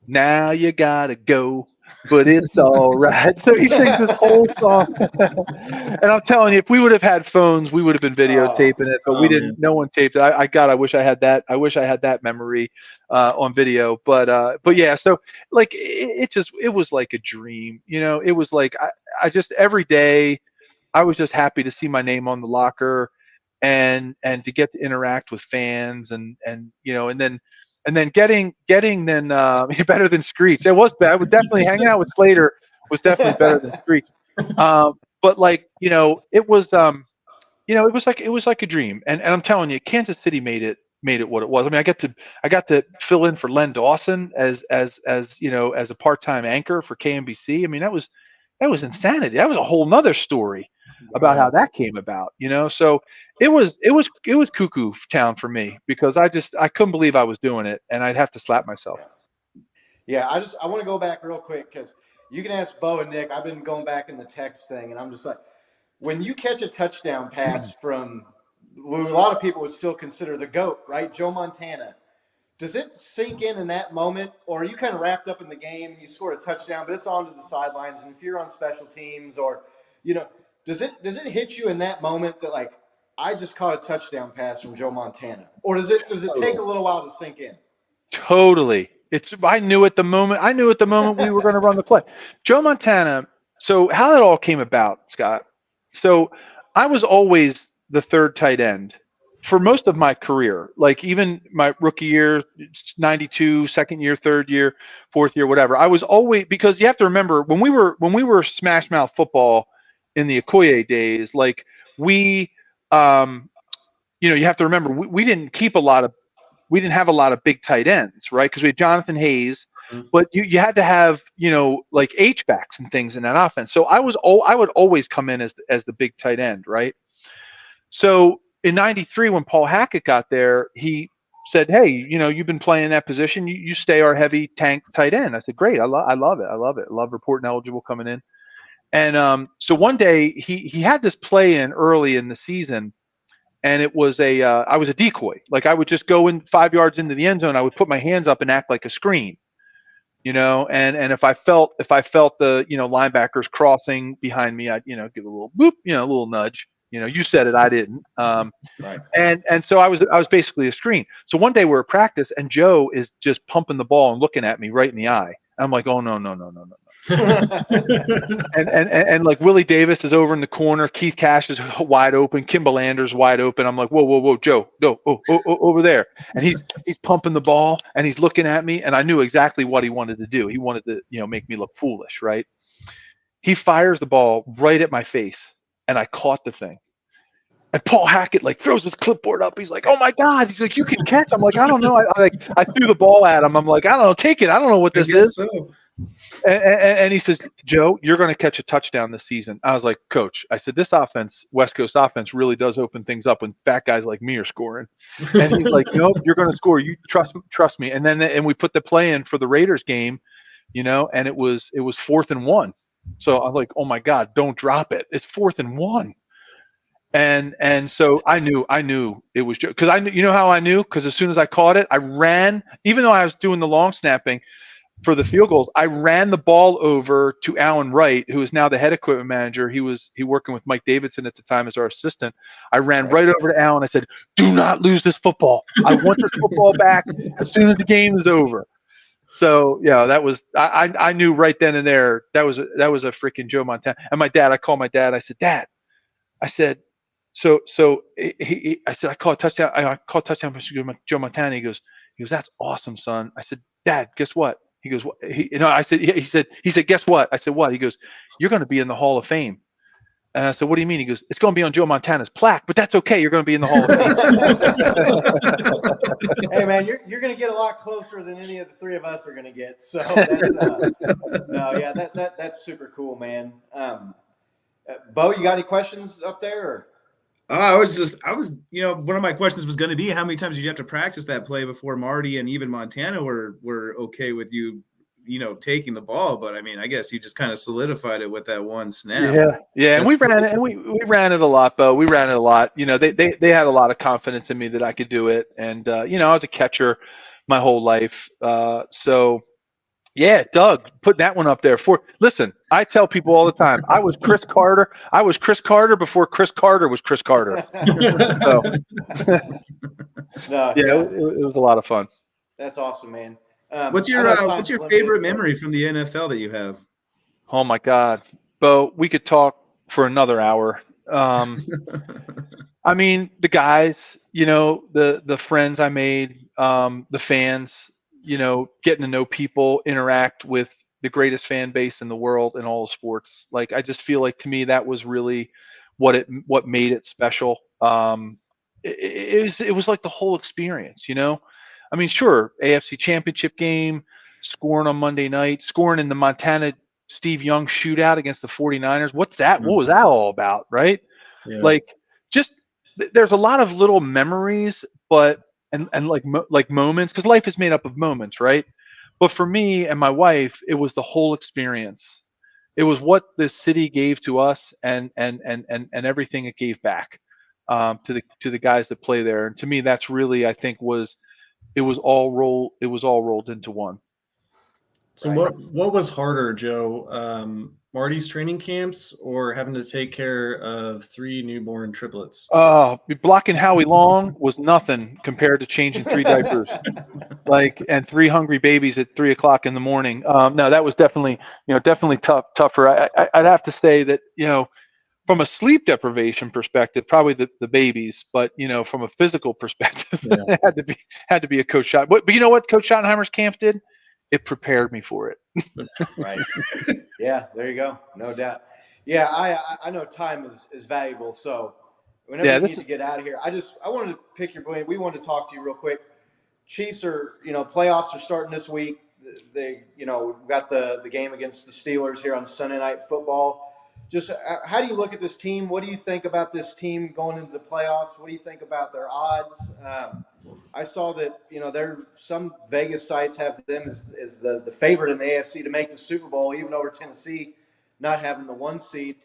now you gotta go, but it's all right. So he sings this whole song. And I'm telling you, if we would have had phones, we would have been videotaping it, but we didn't. Man. No one taped it. I wish I had that. I wish I had that memory on video. But yeah, so like it was like a dream. It was like I just every day I was just happy to see my name on the locker, and to get to interact with fans, and then getting then better than Screech. It was bad. Definitely hanging out with Slater was definitely better than Screech. But like it was it was like a dream, and I'm telling you, Kansas City made it what it was. I mean, I got to fill in for Len Dawson as a part-time anchor for KNBC. I mean, that was insanity. That was a whole nother story about how that came about, So it was cuckoo town for me, because I couldn't believe I was doing it, and I'd have to slap myself. Yeah, I want to go back real quick, because you can ask Bo and Nick. I've been going back in the text thing, and I'm just like, when you catch a touchdown pass from who a lot of people would still consider the GOAT, right, Joe Montana, does it sink in that moment, or are you kind of wrapped up in the game? You scored a touchdown, but it's onto the sidelines, and if you're on special teams, or does it hit you in that moment that, like, I just caught a touchdown pass from Joe Montana, or does it take a little while to sink in? Totally. I knew at the moment we were going to run the play. Joe Montana. So how that all came about, Scott. So I was always the third tight end for most of my career. Like, even my rookie year, 92, second year, third year, fourth year, whatever. I was always, because you have to remember, when we were smash mouth football in the Okoye days, like, we you have to remember, we didn't have a lot of big tight ends, right? Because we had Jonathan Hayes, but you had to have like H-backs and things in that offense. So I would always come in as the big tight end, right? So in '93, when Paul Hackett got there, he said, "Hey, you've been playing that position. You stay our heavy tank tight end." I said, "Great, I love it. I love reporting eligible coming in." And so one day he had this play in early in the season. And it was I was a decoy. Like, I would just go in 5 yards into the end zone. I would put my hands up and act like a screen, and if I felt the, linebackers crossing behind me, I'd, give a little boop, a little nudge, you said it, I didn't. Right. And so I was basically a screen. So one day we're at practice, and Joe is just pumping the ball and looking at me right in the eye. I'm like, oh no. And like Willie Davis is over in the corner. Keith Cash is wide open. Kimball Anders wide open. I'm like, whoa, Joe, no, over there. And he's pumping the ball and he's looking at me. And I knew exactly what he wanted to do. He wanted to, make me look foolish, right? He fires the ball right at my face, and I caught the thing. And Paul Hackett like throws his clipboard up. He's like, "Oh my God!" He's like, "You can catch." I'm like, "I don't know." I threw the ball at him. I'm like, "I don't know. Take it. I don't know what this is." So. And he says, "Joe, you're going to catch a touchdown this season." I was like, "Coach," I said, "This offense, West Coast offense, really does open things up when fat guys like me are scoring." And he's like, "Nope, you're going to score. You trust me." And we put the play in for the Raiders game, and it was 4th and 1. So I'm like, "Oh my God, don't drop it. It's 4th and 1." And so I knew it was Joe, because I knew, how I knew? Because as soon as I caught it, I ran. Even though I was doing the long snapping for the field goals, I ran the ball over to Alan Wright, who is now the head equipment manager. He working with Mike Davidson at the time as our assistant. I ran right over to Alan. I said, "Do not lose this football. I want this football back as soon as the game is over." So yeah, that was I knew right then and there that was a freaking Joe Montana. And I called my dad. I said, "Dad," I said, I said, "I caught a touchdown. I caught a touchdown from Joe Montana." He goes, "That's awesome, son." I said, "Dad, guess what?" He goes, "What?" I said, he said, "Guess what?" I said, "What?" He goes, "You're going to be in the Hall of Fame." And I said, "What do you mean?" He goes, "It's going to be on Joe Montana's plaque, but that's okay. You're going to be in the Hall of Fame." Hey man, you're going to get a lot closer than any of the three of us are going to get. So that's super cool, man. Bo, you got any questions up there? Or? I was, one of my questions was going to be, how many times did you have to practice that play before Marty and even Montana were okay with you, taking the ball? But I mean, I guess you just kind of solidified it with that one snap. Yeah. And we ran it, and we ran it a lot, Bo. We ran it a lot. They had a lot of confidence in me that I could do it. And, I was a catcher my whole life. So yeah, Doug, put that one up there. Listen, I tell people all the time, I was Chris Carter. I was Chris Carter before Chris Carter was Chris Carter. So, it was a lot of fun. That's awesome, man. What's your favorite memory from the NFL that you have? Oh my God, Bo, we could talk for another hour. I mean, the guys, the friends I made, the fans, getting to know people, interact with the greatest fan base in the world in all of sports. Like, I just feel like, to me, that was really what made it special. It was like the whole experience, I mean, sure, AFC Championship game, scoring on Monday night, scoring in the Montana Steve Young shootout against the 49ers. What's that? What was that all about, right? Yeah. Like, just there's a lot of little memories, but and like moments, because life is made up of moments, right? But for me and my wife, it was the whole experience. It was what the city gave to us, and everything it gave back to the guys that play there. And to me, that's really, I think, it was all rolled into one. So right. What was harder, Joe? Marty's training camps or having to take care of 3 newborn triplets? Blocking Howie Long was nothing compared to changing 3 diapers, and 3 hungry babies at 3 o'clock in the morning. No, that was definitely tougher. I'd have to say that, from a sleep deprivation perspective, probably the babies, but from a physical perspective, it had to be a Coach Schott. But you know what Coach Schottenheimer's camp did? It prepared me for it. Right. Yeah, there you go. No doubt. Yeah, I know time is valuable. So whenever you need to get out of here, I wanted to pick your brain. We wanted to talk to you real quick. Chiefs are, playoffs are starting this week. We've got the game against the Steelers here on Sunday Night Football. Just how do you look at this team? What do you think about this team going into the playoffs? What do you think about their odds? I saw that, some Vegas sites have them as the favorite in the AFC to make the Super Bowl, even over Tennessee not having the 1 seed.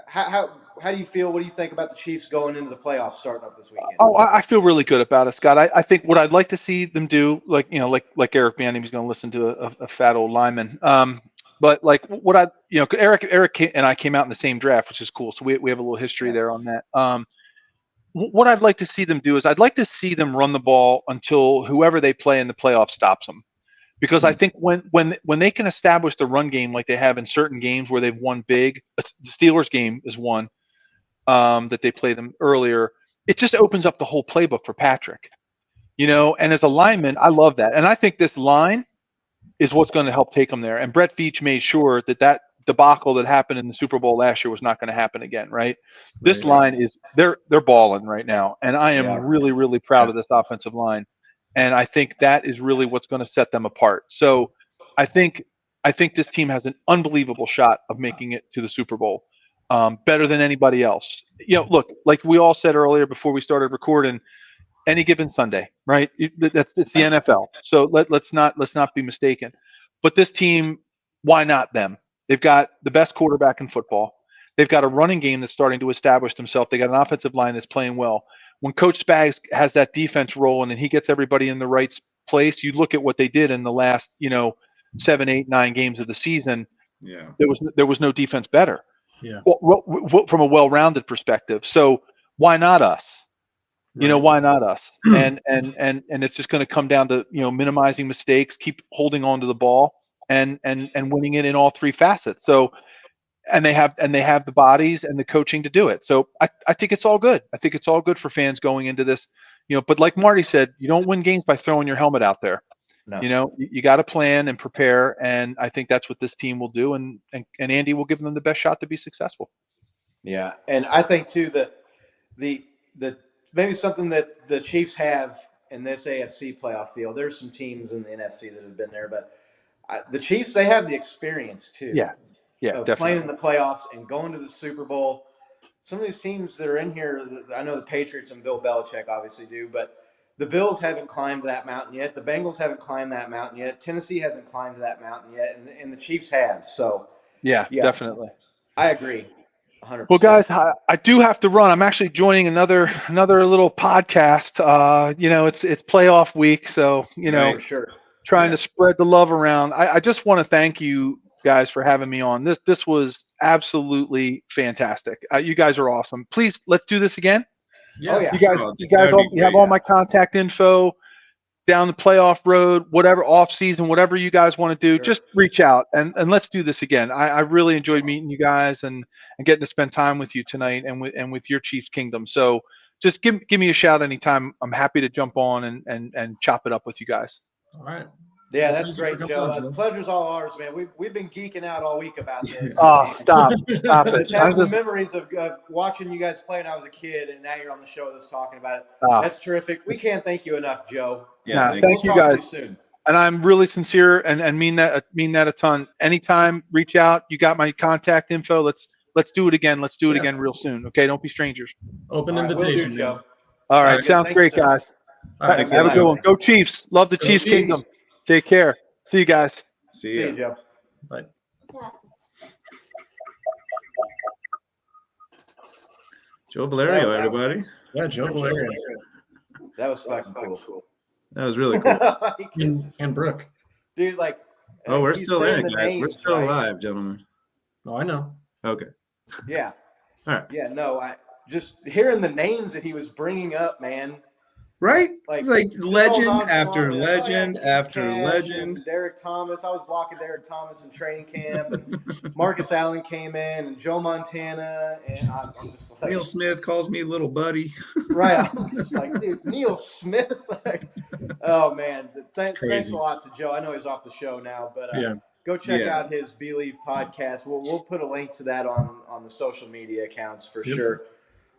How do you feel? What do you think about the Chiefs going into the playoffs starting up this weekend? Oh, I feel really good about it, Scott. I think what I'd like to see them do, like Eric Manning, he's going to listen to a fat old lineman. But like what Eric and I came out in the same draft, which is cool. So we have a little history there on that. What I'd like to see them do is I'd like to see them run the ball until whoever they play in the playoffs stops them. because I think when they can establish the run game like they have in certain games where they've won big, the Steelers game is one that they played them earlier. It just opens up the whole playbook for Patrick, And as a lineman, I love that, and I think this line is what's going to help take them there. And Brett Veach made sure that debacle that happened in the Super Bowl last year was not going to happen again, right? This line is they're balling right now, and I am really, really proud of this offensive line, and I think that is really what's going to set them apart. So I think this team has an unbelievable shot of making it to the Super Bowl, better than anybody else. Look, like we all said earlier before we started recording, any given Sunday, right? It's the NFL. So let's not be mistaken. But this team, why not them? They've got the best quarterback in football. They've got a running game that's starting to establish themselves. They got an offensive line that's playing well. When Coach Spags has that defense rolling and he gets everybody in the right place, you look at what they did in the last, 7, 8, 9 games of the season. Yeah, there was no defense better. Yeah, from a well-rounded perspective. So why not us? Why not us? And it's just going to come down to minimizing mistakes, keep holding on to the ball, and winning it in all three facets. So, and they have the bodies and the coaching to do it. So I think it's all good. I think it's all good for fans going into this. But like Marty said, you don't win games by throwing your helmet out there. No. You got to plan and prepare, and I think that's what this team will do. And Andy will give them the best shot to be successful. Yeah, and I think too that the maybe something that the Chiefs have in this AFC playoff field. There's some teams in the NFC that have been there, but the Chiefs, they have the experience too. Yeah, of definitely. playing in the playoffs and going to the Super Bowl. Some of these teams that are in here, I know the Patriots and Bill Belichick obviously do, but the Bills haven't climbed that mountain yet. The Bengals haven't climbed that mountain yet. Tennessee hasn't climbed that mountain yet, and the Chiefs have. So, yeah, definitely. I agree. 100%. Well, guys, I do have to run. I'm actually joining another little podcast. It's playoff week, so for sure. Trying to spread the love around. I just want to thank you guys for having me on. This was absolutely fantastic. You guys are awesome. Please, let's do this again. Yeah. Yeah. You guys have all my contact info down the playoff road, whatever off season, whatever you guys want to do, just reach out and let's do this again. I really enjoyed meeting you guys and getting to spend time with you tonight and with your Chiefs Kingdom. So just give me a shout anytime. I'm happy to jump on and chop it up with you guys. All right. Yeah, that's great, Joe. The pleasure's all ours, man. We've been geeking out all week about this. Oh, stop it! Just having the memories of watching you guys play when I was a kid, and now you're on the show with us talking about it. That's terrific. We can't thank you enough, Joe. Yeah, thank you guys. Soon. And I'm really sincere and mean that a ton. Anytime, reach out. You got my contact info. Let's do it again. Let's do it again real soon. Okay, don't be strangers. Open invitation, do, Joe. All right, sounds great, guys. All right, have a good one. Go Chiefs. Love the Chiefs Kingdom. Take care. See you guys. See you, Joe. Bye. Joe Valerio, everybody. Yeah, Joe Valerio. That was fucking cool. That was really cool. and Brooke. Dude, like. Oh, we're still in it, guys. We're still alive, gentlemen. Oh, I know. Okay. Yeah. All right. Yeah, no, I just hearing the names that he was bringing up, man. Right? Like legend after legend after legend. Derek Thomas. I was blocking Derek Thomas in training camp. And Marcus Allen came in and Joe Montana. And I'm just like. Neil Smith calls me little buddy. Right. I'm just like, dude, Neil Smith. Oh, man. Thanks a lot to Joe. I know he's off the show now, but go check out his Believe podcast. We'll put a link to that on the social media accounts for sure.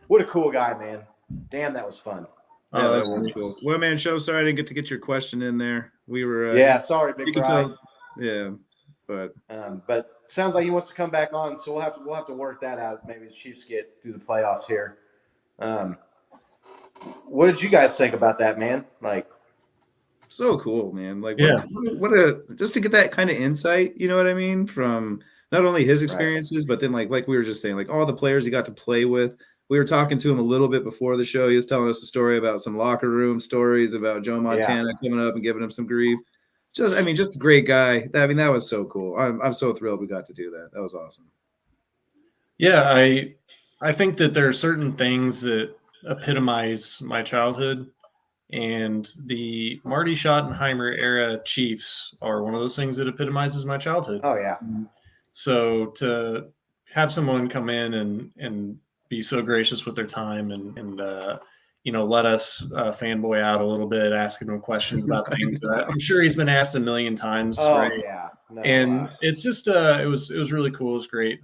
What a cool guy, man. Damn, that was fun. Yeah, that was cool. Well, man, sorry I didn't get to get your question in there. We were sorry, Big Brian. But sounds like he wants to come back on, so we'll have to work that out. Maybe the Chiefs get through the playoffs here. What did you guys think about that, man? Like, so cool, man. Like, what just to get that kind of insight, you know what I mean, from not only his experiences, but then like we were just saying, like all the players he got to play with. We were talking to him a little bit before the show. He was telling us a story about some locker room stories about Joe Montana coming up and giving him some grief. Just a great guy. I mean, that was so cool. I'm so thrilled we got to do that. That was awesome. Yeah, I think that there are certain things that epitomize my childhood, And the Marty Schottenheimer era Chiefs are one of those things that epitomizes my childhood. Oh yeah. So to have someone come in and be so gracious with their time and let us fanboy out a little bit, asking him questions about things that I'm sure he's been asked a million times. Oh right? yeah. No, And it's just it was really cool. It was great.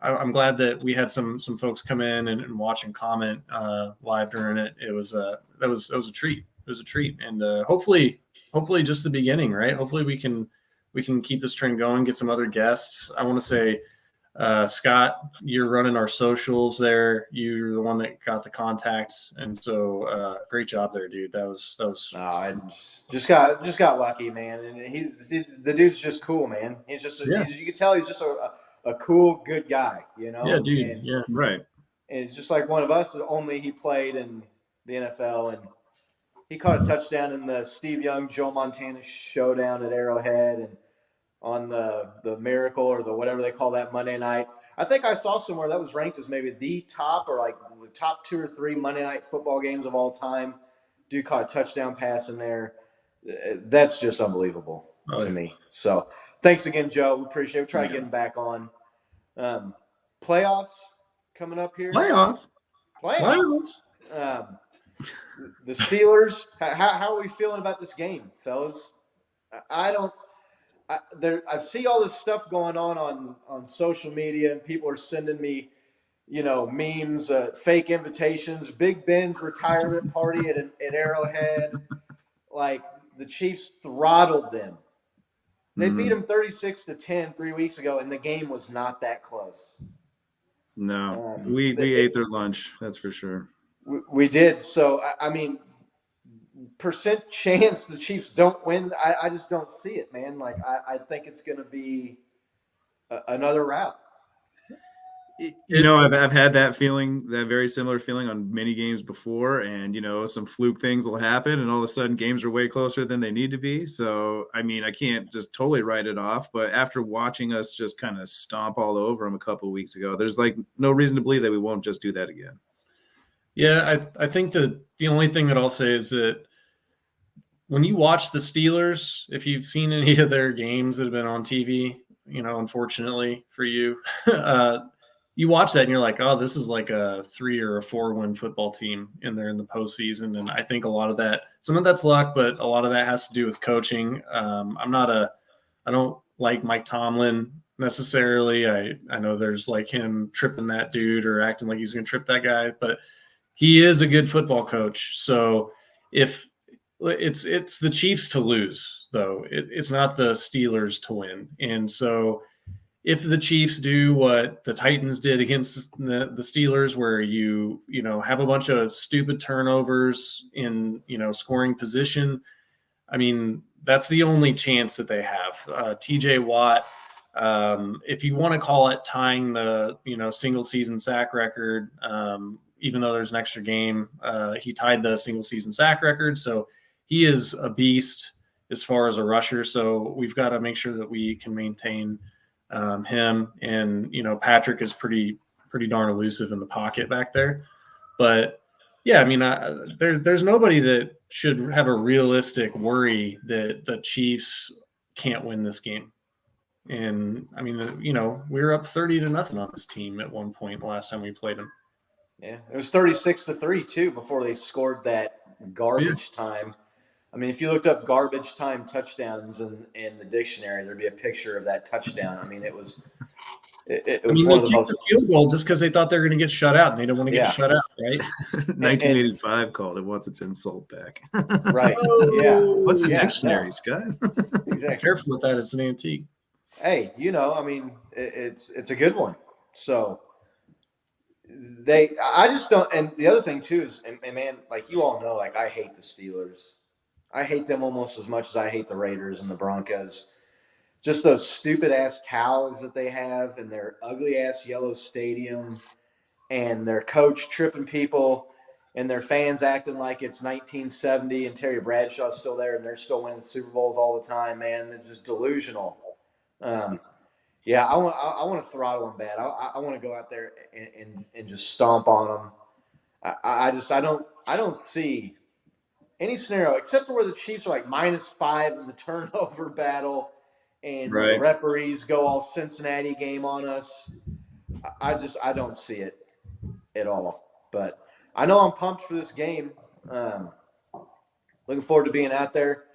I'm glad that we had some folks come in and watch and comment live during it. It was that was a treat. It was a treat, and hopefully just the beginning, right? Hopefully we can keep this trend going, get some other guests. I want to say, Scott, you're running our socials there. You're the one that got the contacts, and so great job there, dude. That was. No, I just got lucky, man. And the dude's just cool, man. He's just you can tell he's just a cool, good guy, you know. Yeah, dude. And, yeah, Right. And it's just like one of us. Only he played in the NFL, and he caught a touchdown in the Steve Young Joe Montana showdown at Arrowhead, and on the Miracle or the whatever they call that Monday night. I think I saw somewhere that was ranked as maybe the top or like the top 2 or 3 Monday night football games of all time. Dude caught a touchdown pass in there. That's just unbelievable to me. So thanks again, Joe. We appreciate it. We'll try getting back on. Playoffs coming up here. Playoffs. The Steelers. How are we feeling about this game, fellas? I see all this stuff going on social media, and people are sending me, memes, fake invitations, Big Ben's retirement party at Arrowhead. Like the Chiefs throttled them. They beat them 36-10 3 weeks ago, and the game was not that close. No, we ate their lunch. That's for sure. We did. So I mean, percent chance the Chiefs don't win. I just don't see it, man. Like I think it's going to be another rout. I've had that feeling, that very similar feeling on many games before, and some fluke things will happen, and all of a sudden games are way closer than they need to be. So I mean, I can't just totally write it off, but after watching us just kind of stomp all over them a couple of weeks ago, there's like no reason to believe that we won't just do that again. Yeah, I think that the only thing that I'll say is that when you watch the Steelers, if you've seen any of their games that have been on TV, unfortunately for you, you watch that and you're like, oh, this is like a 3 or a 4 win football team in there in the postseason. And I think a lot of that, some of that's luck, but a lot of that has to do with coaching. I don't like Mike Tomlin necessarily. I know there's like him tripping that dude or acting like he's going to trip that guy, but he is a good football coach. So if it's the Chiefs to lose, though, it's not the Steelers to win. And so if the Chiefs do what the Titans did against the Steelers, where you have a bunch of stupid turnovers in scoring position, I mean, that's the only chance that they have. TJ Watt, if you want to call it tying the single season sack record, even though there's an extra game, he tied the single season sack record, so he is a beast as far as a rusher. So we've got to make sure that we can maintain him, and Patrick is pretty darn elusive in the pocket back there. But yeah, I mean, there's nobody that should have a realistic worry that the Chiefs can't win this game. And I mean, we were up 30-0 on this team at one point last time we played them. Yeah, it was 36-3 too before they scored that garbage time. I mean, if you looked up garbage time touchdowns in the dictionary, there'd be a picture of that touchdown. I mean, it was one of the most field goal just because they thought they were going to get shut out, and they don't want to get shut out, right? 1985 called it wants its insult back. Right. Yeah. What's a dictionary, Scott? Exactly. Careful with that; it's an antique. Hey, I mean, it's a good one. So I just don't. And the other thing too is, and man, like you all know, like I hate the Steelers. I hate them almost as much as I hate the Raiders and the Broncos. Just those stupid ass towels that they have, and their ugly ass yellow stadium, and their coach tripping people, and their fans acting like it's 1970 and Terry Bradshaw's still there and they're still winning Super Bowls all the time. Man, they're just delusional. Yeah, I want to throttle them bad. I want to go out there and just stomp on them. I don't see any scenario except for where the Chiefs are like -5 in the turnover battle, and the Right. referees go all Cincinnati game on us. I don't see it at all. But I know I'm pumped for this game. Looking forward to being out there.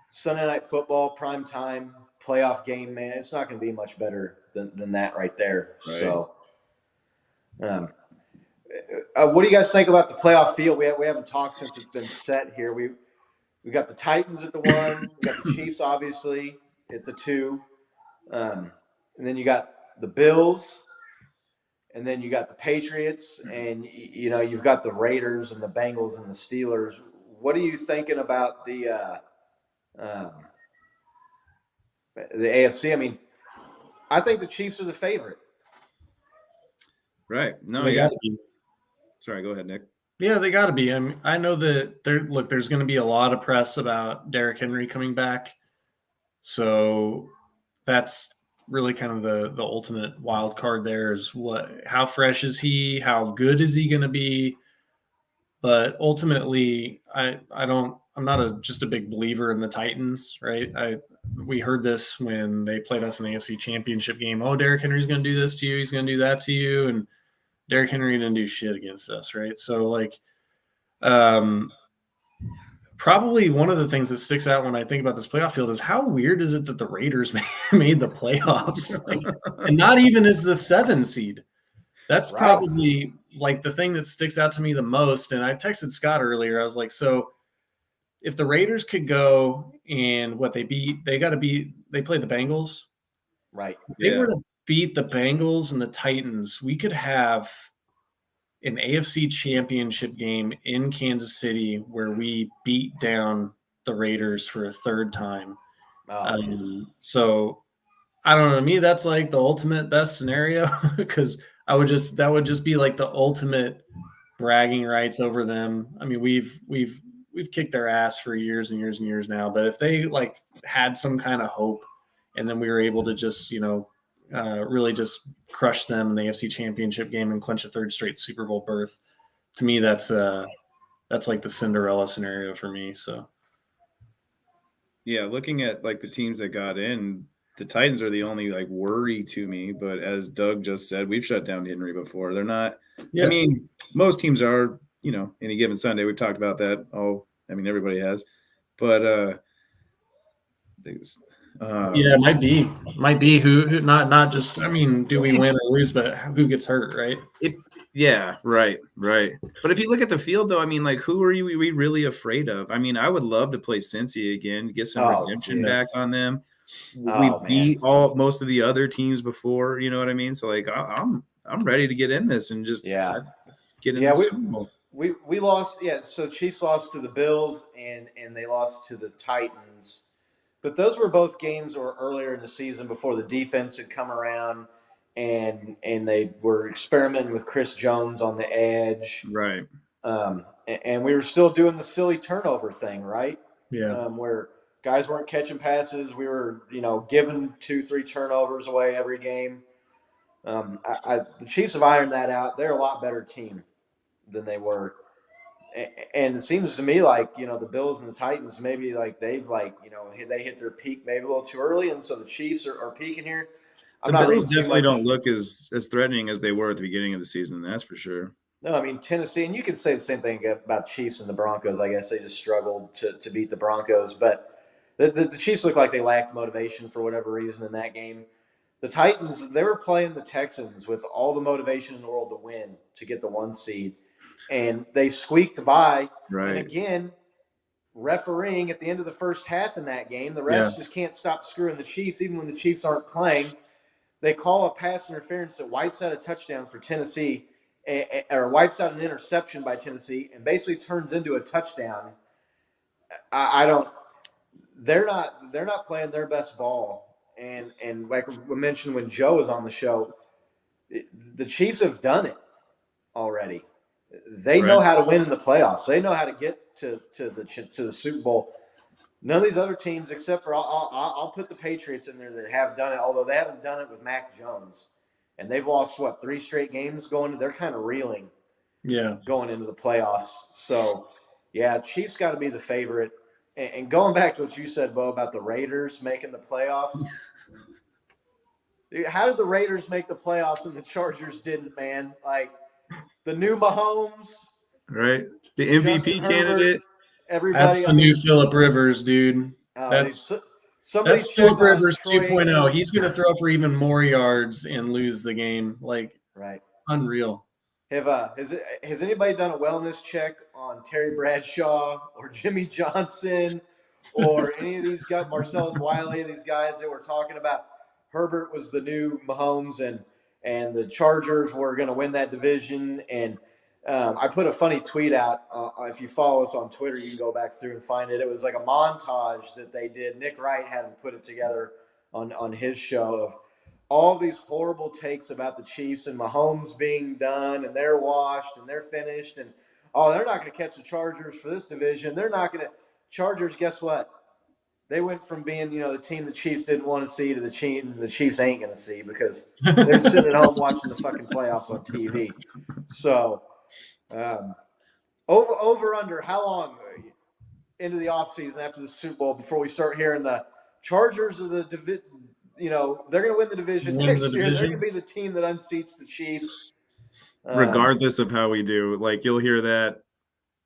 Sunday Night Football, prime time, playoff game, man. It's not going to be much better than that right there. Right. So, what do you guys think about the playoff field? We haven't talked since it's been set here. We got the Titans at the 1. We got the Chiefs, obviously, at the 2. And then you got the Bills. And then you got the Patriots. And, you've got the Raiders and the Bengals and the Steelers. What are you thinking about the AFC? I mean, I think the Chiefs are the favorite. Right. No, They yeah. gotta be. Sorry, go ahead, Nick. Yeah, they got to be. I mean, I know that there's going to be a lot of press about Derrick Henry coming back. So that's really kind of the ultimate wild card there is how fresh is he? How good is he going to be? But ultimately, I'm not just a big believer in the Titans, right? We heard this when they played us in the AFC Championship game. Oh, Derrick Henry's going to do this to you. He's going to do that to you. And Derrick Henry didn't do shit against us, right? So, probably one of the things that sticks out when I think about this playoff field is how weird is it that the Raiders made the playoffs, and not even as the 7 seed. That's Right. probably the thing that sticks out to me the most. And I texted Scott earlier. I was like, so if the Raiders could go and they played the Bengals. Right. If they were to beat the Bengals and the Titans, we could have an AFC Championship game in Kansas City where we beat down the Raiders for a 3rd time. So I don't know. To me, that's like the ultimate best scenario because that would just be like the ultimate bragging rights over them. I mean, we've kicked their ass for years and years and years now, but if they had some kind of hope and then we were able to just, really just crush them in the AFC Championship game and clinch a 3rd straight Super Bowl berth, to me, that's like the Cinderella scenario for me. So, yeah, looking at the teams that got in, the Titans are the only worry to me. But as Doug just said, we've shut down Henry before. They're not. Yeah. I mean, most teams are. Any given Sunday, we've talked about that. Everybody has, but it might be who not just. I mean, do we win or lose, but who gets hurt, right? Right. But if you look at the field, though, I mean, who are we really afraid of? I mean, I would love to play Cincy again, get some redemption back on them. We beat most of the other teams before, you know what I mean? So I'm ready to get in this and just get in the Super Bowl. We lost, so Chiefs lost to the Bills and they lost to the Titans. But those were both games that were earlier in the season before the defense had come around and they were experimenting with Chris Jones on the edge. Right. And we were still doing the silly turnover thing, right? Yeah. Where guys weren't catching passes. We were, giving 2-3 turnovers away every game. The Chiefs have ironed that out. They're a lot better team than they were. And it seems to me the Bills and the Titans, maybe they've they hit their peak maybe a little too early. And so the Chiefs are peaking here. The Bills definitely don't look as threatening as they were at the beginning of the season. That's for sure. No, I mean, Tennessee, and you could say the same thing about the Chiefs and the Broncos. I guess they just struggled to beat the Broncos. But the Chiefs look like they lacked motivation for whatever reason in that game. The Titans, they were playing the Texans with all the motivation in the world to win, to get the 1 seed. And they squeaked by. Right. And again, refereeing at the end of the first half in that game, the refs just can't stop screwing the Chiefs, even when the Chiefs aren't playing. They call a pass interference that wipes out a touchdown for Tennessee, or wipes out an interception by Tennessee, and basically turns into a touchdown. They're not playing their best ball. And like we mentioned when Joe was on the show, the Chiefs have done it already. They know how to win in the playoffs. They know how to get to the Super Bowl. None of these other teams, except for I'll put the Patriots in there that have done it, although they haven't done it with Mac Jones, and they've lost 3 straight games going. They're kind of reeling, going into the playoffs. So Yeah, Chiefs got to be the favorite. And going back to what you said, Bo, about the Raiders making the playoffs. Dude, how did the Raiders make the playoffs and the Chargers didn't, man? Like the new Mahomes, Right. The Justin MVP Herbert, candidate. That's everybody. the I mean, new Phillip Rivers, dude. dude, That's somebody that's check Phillip on Rivers Troy 2.0. Aikman. He's going to throw for even more yards and lose the game. Like, Right. unreal. Has anybody done a wellness check on Terry Bradshaw or Jimmy Johnson or any of these guys, Marcellus Wiley, these guys that we're talking about? Herbert was the new Mahomes, and the Chargers were going to win that division. And I put a funny tweet out. If you follow us on Twitter, you can go back through and find it. It was like a montage that they did. Nick Wright had them put it together on his show of all these horrible takes about the Chiefs and Mahomes being done and they're washed and they're finished and they're not going to catch the Chargers for this division. They're not going to. Chargers, guess what? They went from being, the team the Chiefs didn't want to see to the team the Chiefs ain't going to see because they're sitting at home watching the fucking playoffs on TV. So, over under how long into the offseason after the Super Bowl before we start hearing the Chargers are the they're going to win the division next year. They're going to be the team that unseats the Chiefs. Regardless of how we do, like you'll hear that,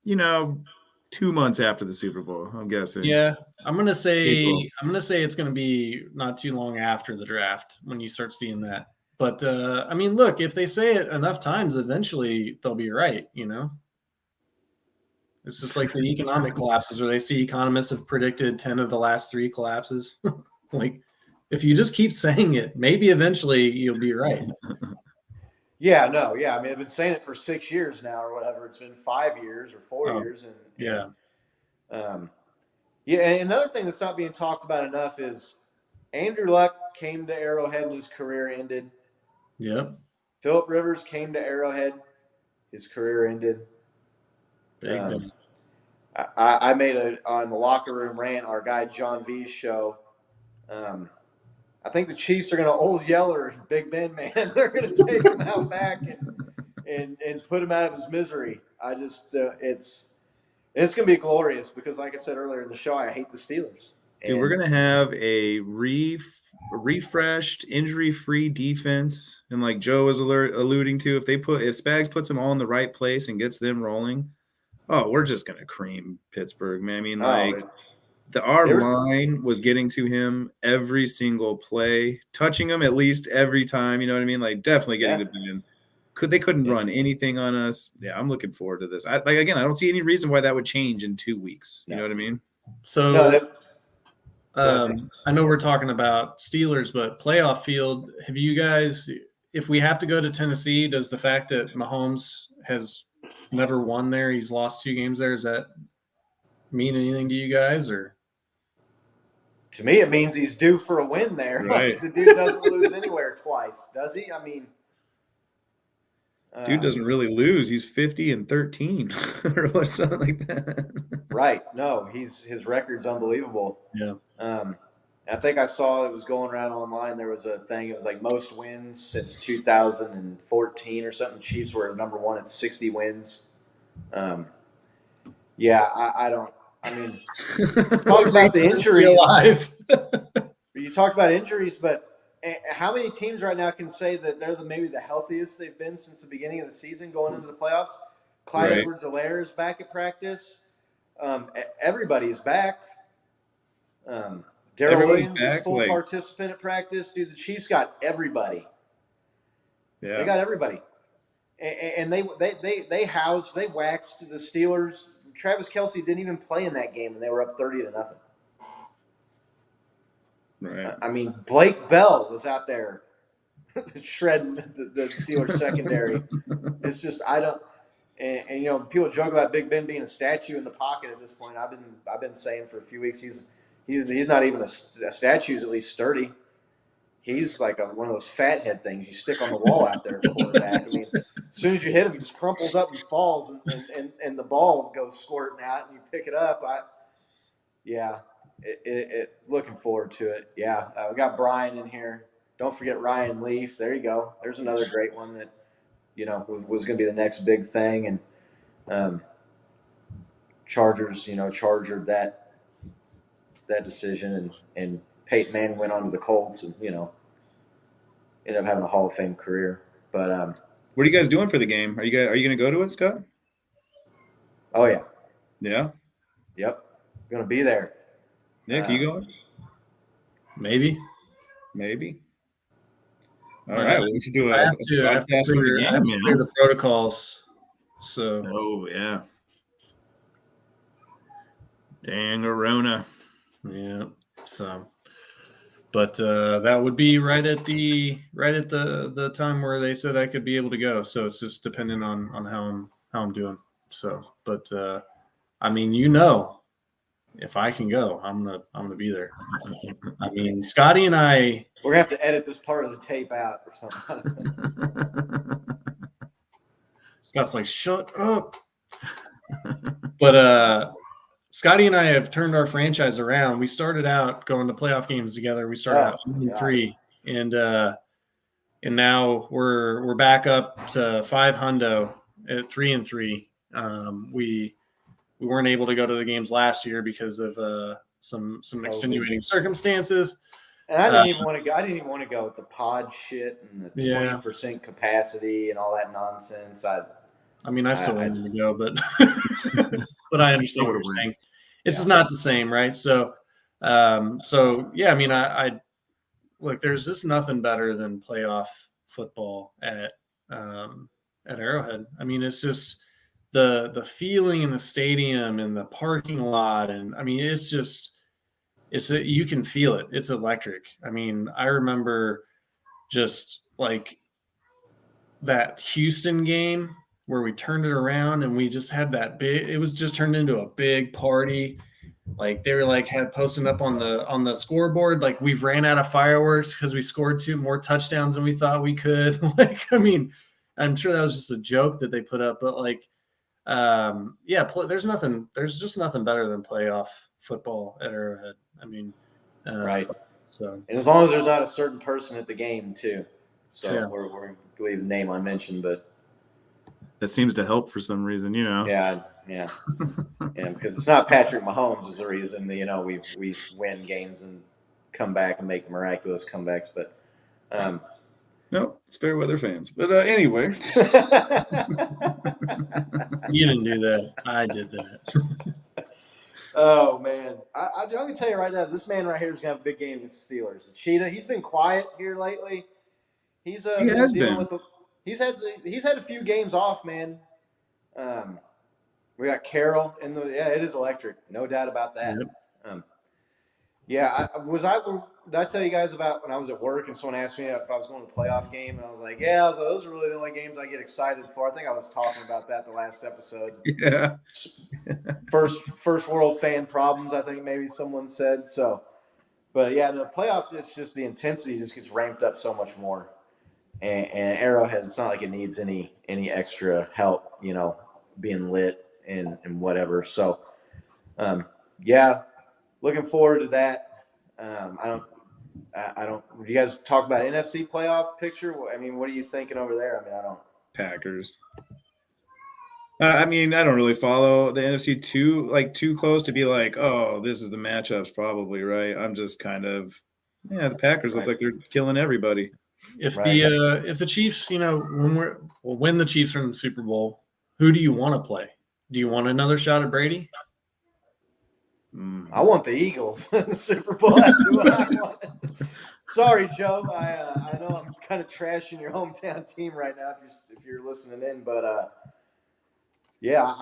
2 months after the Super Bowl, I'm guessing. Yeah, I'm gonna say April. it's gonna be not too long after the draft when you start seeing that. But I mean, look, if they say it enough times, eventually they'll be right. It's just like the economic collapses where they see economists have predicted 10 of the last 3 collapses. Like, if you just keep saying it, maybe eventually you'll be right. Yeah, no, yeah. I mean, I've been saying it for 6 years now, or whatever. It's been 5 years or 4 years, and Yeah. And another thing that's not being talked about enough is Andrew Luck came to Arrowhead and his career ended. Yep. Phillip Rivers came to Arrowhead, his career ended. Big. I made on the Locker Room Rant, our guy John V's show. I think the Chiefs are going to old Yeller, Big Ben, man. They're going to take him out back and put him out of his misery. I just it's going to be glorious because, like I said earlier in the show, I hate the Steelers. Dude, we're going to have a refreshed, injury-free defense. And like Joe was alluding to, if Spags puts them all in the right place and gets them rolling, we're just going to cream Pittsburgh, man. I mean, our line was getting to him every single play, touching him at least every time. You know what I mean? Like, definitely getting to Ben. They couldn't run anything on us. Yeah, I'm looking forward to this. I don't see any reason why that would change in 2 weeks. You know what I mean? So, I know we're talking about Steelers, but playoff field, have you guys, if we have to go to Tennessee, does the fact that Mahomes has never won there, he's lost 2 games there, does that mean anything to you guys? Or to me, it means he's due for a win there. Right. Like, the dude doesn't lose anywhere twice, does he? I mean, dude doesn't really lose. He's 50-13 or something like that. Right. No, his record's unbelievable. Yeah. I think I saw it was going around online. There was a thing. It was like most wins since 2014 or something. Chiefs were number 1 at 60 wins. Yeah, I don't. I mean, talk about the injuries. You talked about injuries, but how many teams right now can say that they're maybe the healthiest they've been since the beginning of the season going into the playoffs? Clyde Edwards-Helaire is back at practice. Everybody is back. Darrell Williams is full participant at practice. Dude, the Chiefs got everybody. Yeah, they got everybody, and they waxed the Steelers. Travis Kelce didn't even play in that game, and they were up 30-0. Right. I mean, Blake Bell was out there shredding the Steelers secondary. It's just and people joke about Big Ben being a statue in the pocket at this point. I've been saying for a few weeks he's not even a statue. He's at least sturdy. He's like one of those fat head things you stick on the wall out there at quarterback. I mean, as soon as you hit him, he just crumples up and falls, and the ball goes squirting out, and you pick it up. Looking forward to it. Yeah, we got Brian in here. Don't forget Ryan Leaf. There you go. There's another great one that was going to be the next big thing. And Chargers, chargered that decision, and Peyton Manning went on to the Colts, and ended up having a Hall of Fame career. But What are you guys doing for the game? Are you going to go to it, Scott? oh yeah, Yeah. yep, gonna be there. Nick, you going? Maybe. All right. Well, we should do a I have to podcast from the game, clear the protocols. So. Oh yeah. Dang, Arona. Yeah. So, but that would be right at the time where they said I could be able to go. So it's just dependent on how I'm doing. So, but I mean, if I can go, I'm gonna be there. I mean, Scotty and I. We're gonna have to edit this part of the tape out or something. Scott's like, shut up. But Scotty and I have turned our franchise around. We started out going to playoff games together. We started out 3, and now we're back up to 500 at 3-3. We weren't able to go to the games last year because of some extenuating circumstances. And I didn't even want to go. I didn't even want to go with the pod shit and the 20% capacity and all that nonsense. I still wanted to go, but but I understand what you're saying. It's just not the same, right? So, yeah. I mean, I look. There's just nothing better than playoff football at Arrowhead. I mean, it's just the feeling in the stadium and the parking lot, and I mean, you can feel it. It's electric. I mean, I remember just like that Houston game where we turned it around and we just had it was just turned into a big party. Like they were had posting up on the scoreboard, like we've ran out of fireworks because we scored 2 more touchdowns than we thought we could. I mean, I'm sure that was just a joke that they put up, but there's just nothing better than playoff football at Arrowhead. I mean, right. So, and as long as there's not a certain person at the game too, so we're going to leave the name unmentioned, but that seems to help for some reason, Yeah, because it's not Patrick Mahomes is the reason we win games and come back and make miraculous comebacks, but no, it's fair weather fans. But anyway, you didn't do that. I did that. Oh man, I can tell you right now, this man right here is gonna have a big game against the Steelers. The Cheetah, he's been quiet here lately. He's he's had a few games off, man. We got Carroll in it is electric, no doubt about that. Yep. Did I tell you guys about when I was at work and someone asked me if I was going to a playoff game, and I was like, those are really the only games I get excited for. I think I was talking about that the last episode. Yeah. First world fan problems, I think maybe someone said. So, but yeah, the playoffs, it's just the intensity just gets ramped up so much more. And Arrowhead, it's not like it needs any extra help, being lit and whatever. So, looking forward to that. I don't. Do you guys talk about NFC Playoff Picture? I mean, what are you thinking over there? I mean, I don't. Packers. I mean, I don't really follow the NFC too close to be like, oh, this is the matchups probably, right? I'm just kind of, the Packers look like they're killing everybody. If the Chiefs, when we'll win the Chiefs from the Super Bowl, who do you want to play? Do you want another shot at Brady? I want the Eagles in the Super Bowl. That's who I want. Sorry, Joe. I know I'm kind of trashing your hometown team right now if you're listening in, but I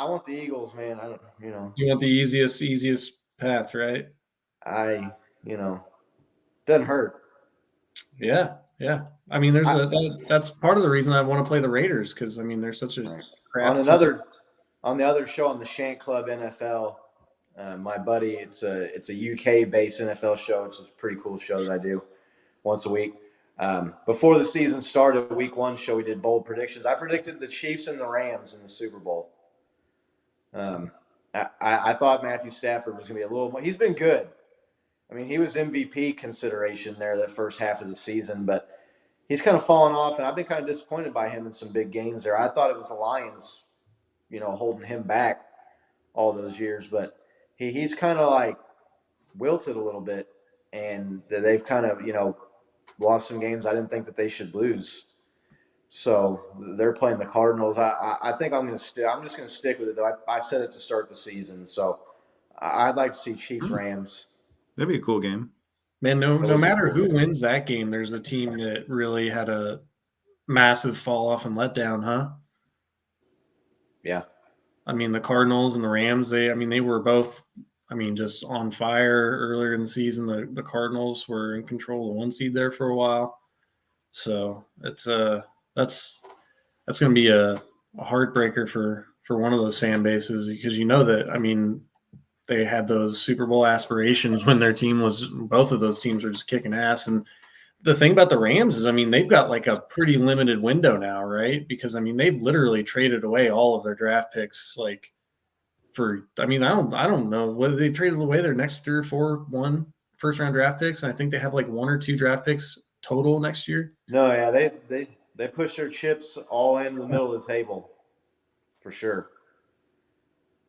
want the Eagles, man. I don't, You want the easiest path, right? Doesn't hurt. Yeah. I mean, that's part of the reason I want to play the Raiders because I mean they're such a crap. On the other show on the Shank Club NFL. My buddy, it's a UK-based NFL show. It's a pretty cool show that I do once a week. Before the season started, week 1 show, we did bold predictions. I predicted the Chiefs and the Rams in the Super Bowl. I thought Matthew Stafford was going to be a little more. He's been good. I mean, he was MVP consideration there that first half of the season, but he's kind of fallen off, and I've been kind of disappointed by him in some big games there. I thought it was the Lions, holding him back. all those years, but he's kind of like wilted a little bit, and they've kind of lost some games I didn't think that they should lose. So they're playing the Cardinals. I think I'm just going to stick with it though. I said it to start the season, so I'd like to see Chiefs Rams. That'd be a cool game. Man, no matter who wins that game, there's a team that really had a massive fall off and letdown, huh? Yeah. I mean, the Cardinals and the Rams, they were both, just on fire earlier in the season. The Cardinals were in control of the 1 seed there for a while. So it's that's going to be a heartbreaker for one of those fan bases, because that, they had those Super Bowl aspirations when both of those teams were just kicking ass. And the thing about the Rams is, they've got like a pretty limited window now, right? Because they've literally traded away all of their draft picks, like I don't know whether they traded away their next 3 or 4 first round draft picks. And I think they have like 1 or 2 draft picks total next year. No, yeah, they push their chips all in the middle of the table, for sure.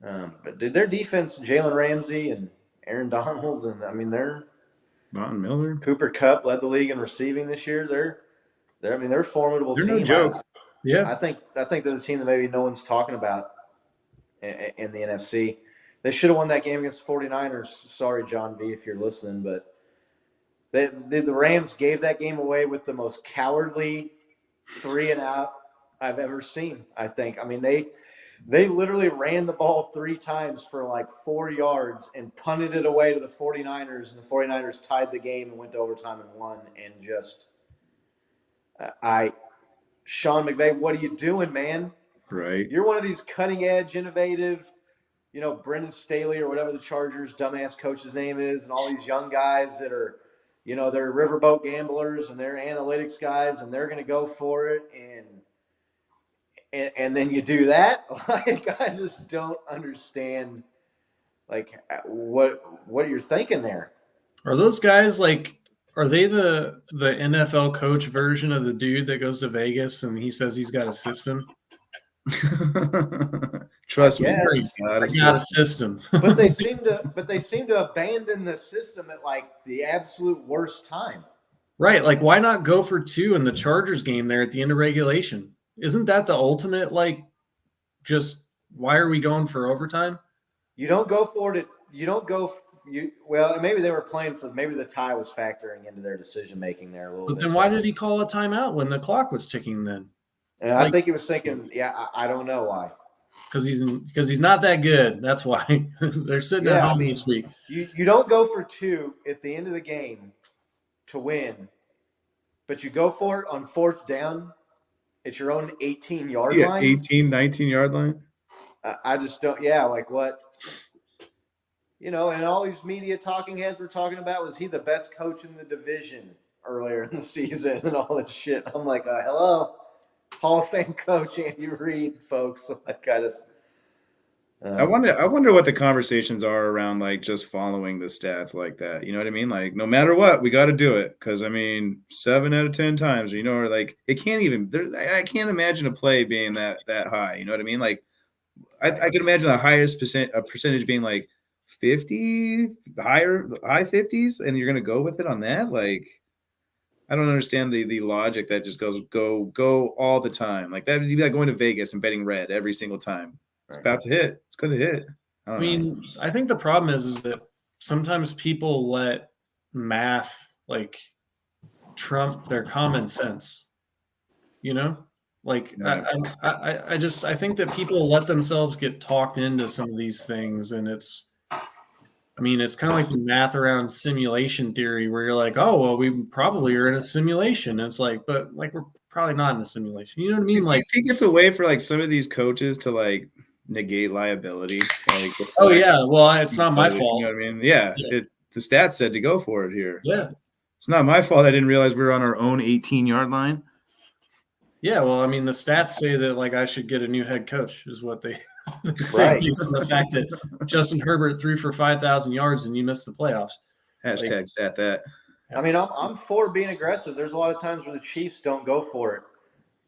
But did their defense, Jalen Ramsey and Aaron Donald, and they're Von Miller, Cooper Kupp led the league in receiving this year. They're a formidable they're team. No joke. I think they're the team that maybe no one's talking about in the NFC. They should have won that game against the 49ers. Sorry, John V, if you're listening, but the Rams gave that game away with the most cowardly 3-and-out I've ever seen, I think. They literally ran the ball 3 times for like 4 yards and punted it away to the 49ers, and the 49ers tied the game and went to overtime and won. And just Sean McVay, what are you doing, man? Right. You're one of these cutting-edge, innovative, Brendan Staley or whatever the Chargers' dumbass coach's name is, and all these young guys that are, they're riverboat gamblers and they're analytics guys, and they're going to go for it. And then you do that. Like, I just don't understand, like, what you're thinking there. Are those guys like? Are they the NFL coach version of the dude that goes to Vegas and he says he's got a system? Trust me, I got a system. But they seem to abandon the system at like the absolute worst time. Right. Like, why not go for 2 in the Chargers game there at the end of regulation? Isn't that the ultimate, like, just why are we going for overtime? You don't go for it. You don't go. Well, maybe they were playing for. Maybe the tie was factoring into their decision making there a little bit. But then why did he call a timeout when the clock was ticking then? And I think he was thinking, I don't know why. Because he's not that good. That's why they're sitting at home this week. You don't go for 2 at the end of the game to win, but you go for it on 4th down. It's your own 18-yard line. 19-yard line. I just don't. Yeah, like what? And all these media talking heads were talking about, was he the best coach in the division earlier in the season and all this shit. I'm like, hello, Hall of Fame coach Andy Reid, folks. Like, I wonder what the conversations are around, like, just following the stats like that. You know what I mean? Like, no matter what, we got to do it. Because 7 out of 10 times, or like, it can't even. I can't imagine a play being that high. You know what I mean? Like, I can imagine the highest percentage being like 50, high 50s, and you're gonna go with it on that. Like, I don't understand the logic that just goes go all the time. Like, that would be like going to Vegas and betting red every single time. It's about to hit. It's going to hit. I think the problem is that sometimes people let math like trump their common sense. Like, I think that people let themselves get talked into some of these things, and it's kind of like the math around simulation theory, where you're like, oh, well, we probably are in a simulation. And it's like, but like, we're probably not in a simulation. You know what I mean? Like, I think it's a way for like some of these coaches to like negate liability. Like, oh yeah, well, it's not my fault. You know what I mean? Yeah. The stats said to go for it here. Yeah. It's not my fault. I didn't realize we were on our own 18-yard line. Yeah, well, the stats say that like I should get a new head coach is what they say. Right. The fact that Justin Herbert threw for 5,000 yards and you missed the playoffs. Hashtag stat that. I'm for being aggressive. There's a lot of times where the Chiefs don't go for it.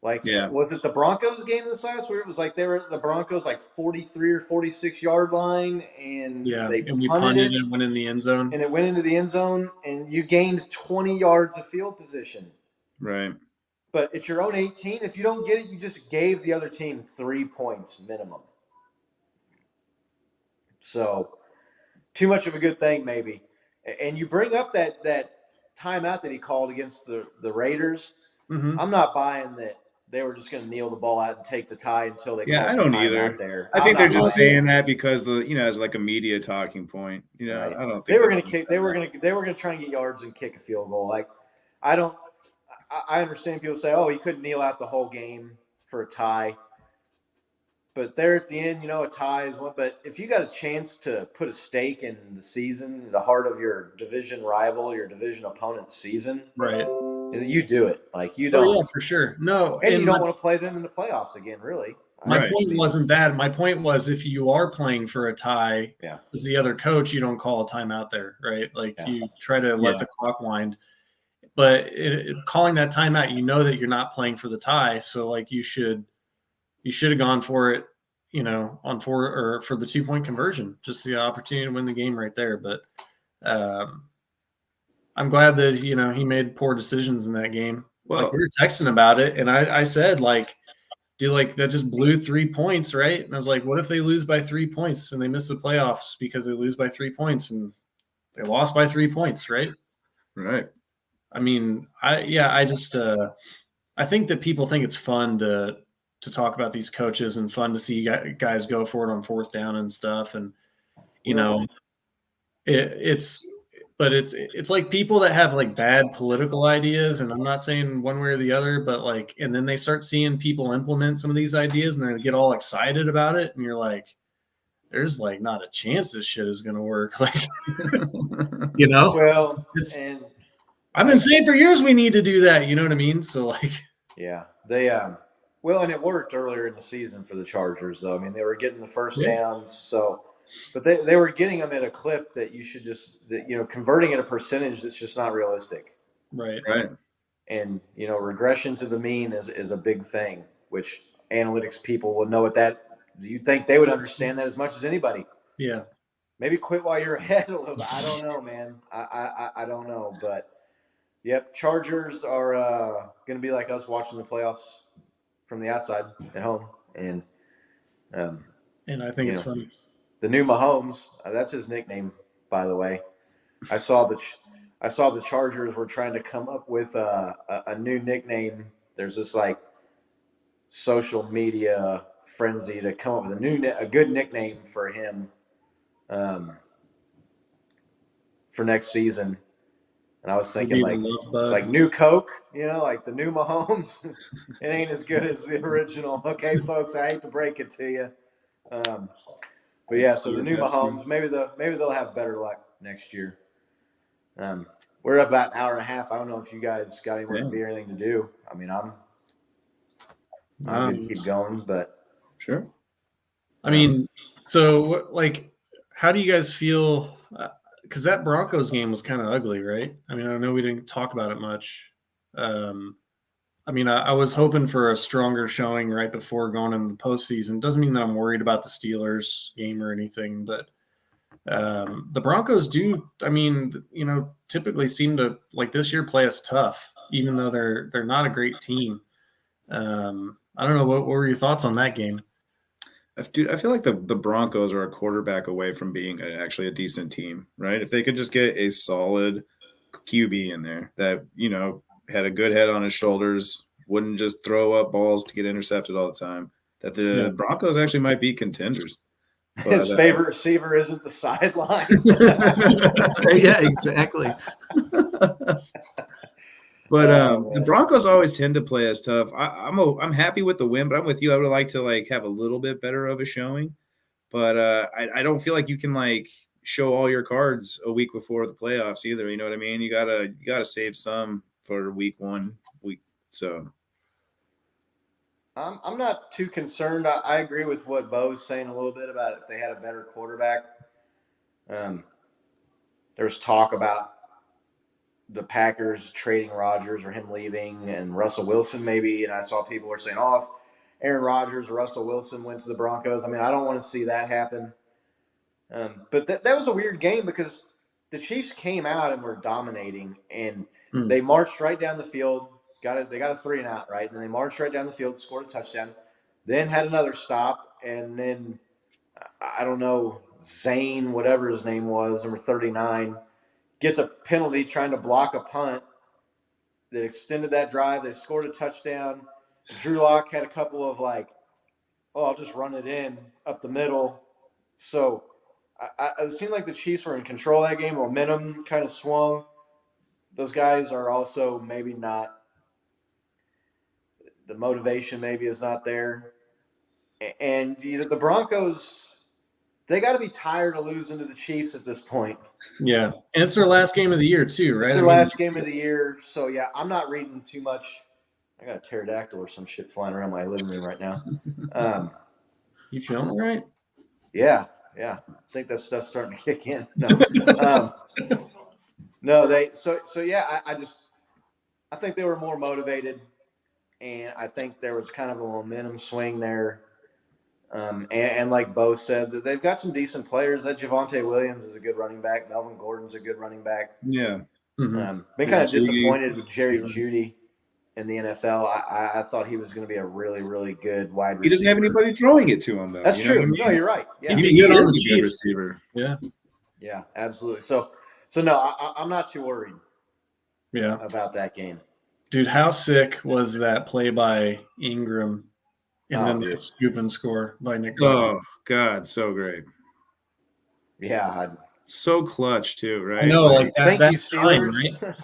Like, Yeah. was it the Broncos game this last where it was like they were at the Broncos like 43 or 46-yard line and Yeah, they and we punted punted and went in the end zone. and it went into the end zone and you gained 20 yards of field position. Right. But it's your own 18. If you don't get it, you just gave the other team 3 points minimum. So too much of a good thing, maybe. And you bring up that timeout that he called against the Raiders. Mm-hmm. I'm not buying that they were just going to kneel the ball out and take the tie until they Yeah, called I the don't timeout either. there. I think they're just buying saying that because as like a media talking point. Right. I don't think they were going to kick. They were going to try and get yards and kick a field goal. Like, I understand people say, "Oh, he couldn't kneel out the whole game for a tie." But there at the end, a tie is one. But if you got a chance to put a stake in the season, the heart of your division rival, your division opponent's season, Right. you do it. Like, you don't. Oh, yeah, for sure. No, And you don't want to play them in the playoffs again, really. My Right. point wasn't that. My point was if you are playing for a tie, Yeah. as the other coach, you don't call a timeout there, right? Like you try to let the clock wind. But calling that timeout, you know that you're not playing for the tie, so like you should have gone for it, on for the 2-point conversion, just the opportunity to win the game right there. But I'm glad that he made poor decisions in that game. Well, like we were texting about it, and I said like, dude, like that just blew 3 points, right? And I was like, what if they lose by 3 points and they miss the playoffs because they lose by 3 points and they lost by 3 points, right? Right. I mean, I think that people think it's fun to talk about these coaches and fun to see guys go for it on 4th down and stuff. And, it's like people that have like bad political ideas, and I'm not saying one way or the other, but like, and then they start seeing people implement some of these ideas and they get all excited about it. And you're like, there's like not a chance this shit is going to work. Like, Well, and I've been saying for years we need to do that. You know what I mean? So like, yeah, they and it worked earlier in the season for the Chargers, though. I mean, they were getting the first downs, so but they were getting them at a clip that you should converting at a percentage that's just not realistic. Right. And regression to the mean is a big thing, which analytics people will know what that. You'd think they would understand that as much as anybody. Yeah. Maybe quit while you're ahead a little bit. I don't know, man. I don't know, but yep, Chargers are going to be like us watching the playoffs from the outside at home, and I think it's funny. The new Mahomes, that's his nickname, by the way. I saw the Chargers were trying to come up with a new nickname. There's this like social media frenzy to come up with a good nickname for him for next season. And I was thinking like new Coke, like the new Mahomes. It ain't as good as the original. Okay, folks, I hate to break it to you. But yeah, so the new Mahomes, maybe they'll have better luck next year. We're about an hour and a half. I don't know if you guys got any more beer, anything to do. I mean, I'm going to keep going, but sure. I mean, so like, how do you guys feel? Because that Broncos game was kind of ugly, right? I mean, I know we didn't talk about it much. I mean, I was hoping for a stronger showing right before going into the postseason. Doesn't mean that I'm worried about the Steelers game or anything, but the Broncos do. I mean, typically seem to like this year play us tough, even though they're not a great team. I don't know. What were your thoughts on that game? Dude, I feel like the Broncos are a quarterback away from being actually a decent team, right? If they could just get a solid QB in there that had a good head on his shoulders, wouldn't just throw up balls to get intercepted all the time, that the Broncos actually might be contenders. But, his favorite receiver isn't the sideline. Yeah, exactly. But the Broncos always tend to play us tough. I'm happy with the win, but I'm with you. I would like to like have a little bit better of a showing, but I don't feel like you can like show all your cards a week before the playoffs either. You know what I mean? You gotta save some for week 1 week. So I'm not too concerned. I agree with what Bo's saying a little bit about if they had a better quarterback. There's talk about the Packers trading Rodgers or him leaving and Russell Wilson maybe. And I saw people were saying, oh, if Aaron Rodgers or Russell Wilson went to the Broncos. I mean, I don't want to see that happen. But that was a weird game because the Chiefs came out and were dominating, and they marched right down the field. They got a 3-and-out, right? And then they marched right down the field, scored a touchdown, then had another stop, and then I don't know, Zane, whatever his name was, number 39, gets a penalty trying to block a punt that extended that drive. They scored a touchdown. Drew Lock had a couple of I'll just run it in up the middle. So it seemed like the Chiefs were in control of that game. Momentum kind of swung. Those guys are also maybe not – the motivation maybe is not there. And, the Broncos – they got to be tired of losing to the Chiefs at this point. Yeah, and it's their last game of the year too, right? It's their last game of the year. So, yeah, I'm not reading too much. I got a pterodactyl or some shit flying around my living room right now. You feeling all right? Yeah. I think that stuff's starting to kick in. No. I think they were more motivated, and I think there was kind of a momentum swing there. And like Bo said, that they've got some decent players. That Javonte Williams is a good running back. Melvin Gordon's a good running back. Yeah. Been kind of disappointed with Jerry Jeudy in the NFL. I thought he was going to be a really, really good wide receiver. He doesn't have anybody throwing it to him, though. That's true. No, you're right. Yeah. He'd be good on the Chiefs receiver. Yeah. Yeah, absolutely. So no, I'm not too worried. Yeah. About that game. Dude, how sick was that play by Ingram? And then the scoop and score by Nick. Oh, God, so great. Yeah. So clutch, too, right? I know, like that, thank you, time, Steelers.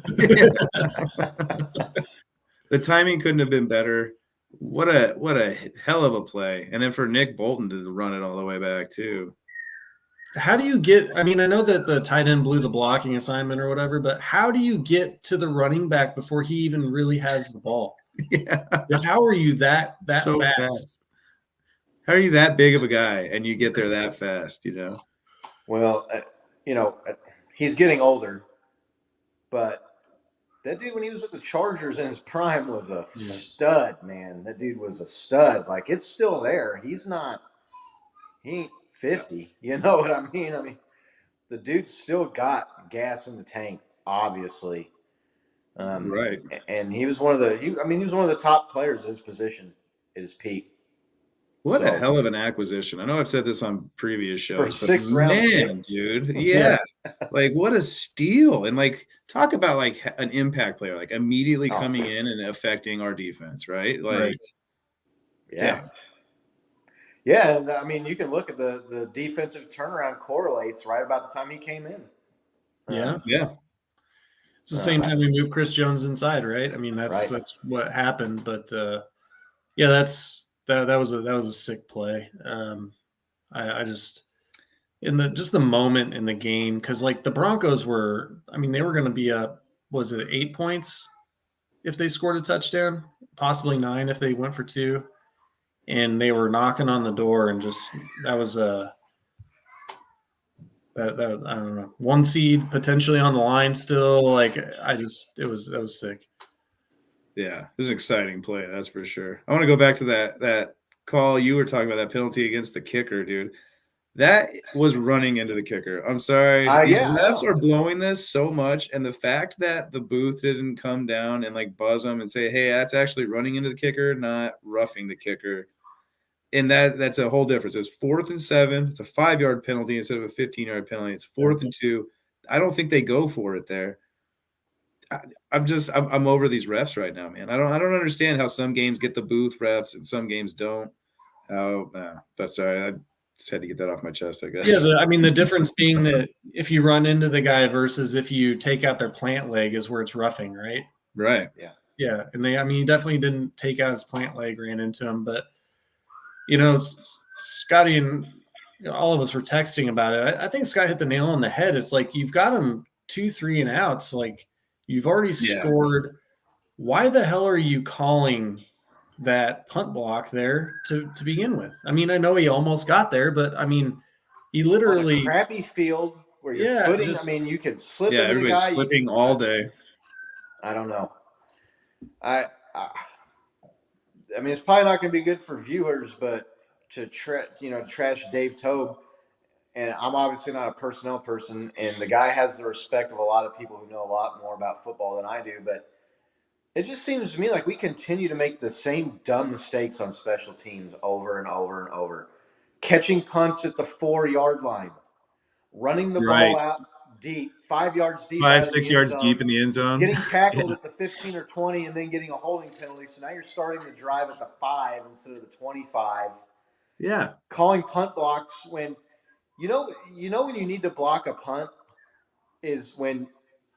right? The timing couldn't have been better. What a hell of a play. And then for Nick Bolton to run it all the way back, too. How do you get – I mean, I know that the tight end blew the blocking assignment or whatever, but how do you get to the running back before he even really has the ball? Yeah. How are you that so fast? How are you that big of a guy and you get there that fast, Well, he's getting older, but that dude, when he was with the Chargers in his prime, was a stud, man. That dude was a stud. Like, it's still there. He ain't 50. You know what I mean? I mean, the dude's still got gas in the tank, obviously. Right. And he was one of the top players at his position at his peak. What a hell of an acquisition. I know I've said this on previous shows. For 6th round pick. Dude. Yeah. Like, what a steal. And, talk about, an impact player, immediately coming in and affecting our defense, right? Yeah. Yeah, and I mean, you can look at the defensive turnaround correlates right about the time he came in. Yeah. It's the same time we moved Chris Jones inside, right? I mean, that's what happened. But that was a sick play. I just the moment in the game, because the Broncos were, I mean, they were going to be up. Was it 8 points if they scored a touchdown? Possibly 9 if they went for 2. And they were knocking on the door, and that was I don't know, 1 seed potentially on the line still. That was sick. Yeah, it was an exciting play, that's for sure. I want to go back to that call you were talking about, that penalty against the kicker, dude. That was running into the kicker. I'm sorry. These refs are blowing this so much, and the fact that the booth didn't come down and buzz them and say, hey, that's actually running into the kicker, not roughing the kicker. And that's a whole difference. It's 4th and 7. It's a 5-yard penalty instead of a 15-yard penalty. It's 4th and 2. I don't think they go for it there. I'm over these refs right now, man. I don't understand how some games get the booth refs and some games don't. But sorry, I just had to get that off my chest, I guess. Yeah, the difference being that if you run into the guy versus if you take out their plant leg is where it's roughing, right? Right. Yeah. Yeah, and he definitely didn't take out his plant leg, ran into him, but. Scotty and all of us were texting about it. I think Scott hit the nail on the head. It's you've got him 2, 3 and outs. You've already scored. Why the hell are you calling that punt block there to begin with? I mean, I know he almost got there, but I mean, he literally on a crappy field where you're Yeah, footing. just- I mean, you could slip Yeah, into the everybody's guy. slipping all day. I don't know. I mean, it's probably not going to be good for viewers, but to trash Dave Tobe, and I'm obviously not a personnel person, and the guy has the respect of a lot of people who know a lot more about football than I do, but it just seems to me like we continue to make the same dumb mistakes on special teams over and over and over. Catching punts at the 4-yard line, running the ball Right. out deep, 5 yards deep out Five, of the 6 end yards zone, deep in the end zone. getting tackled Yeah. at the 15 or 20 and then getting a holding penalty. So now you're starting the drive at the 5 instead of the 25. Yeah. Calling punt blocks when when you need to block a punt is when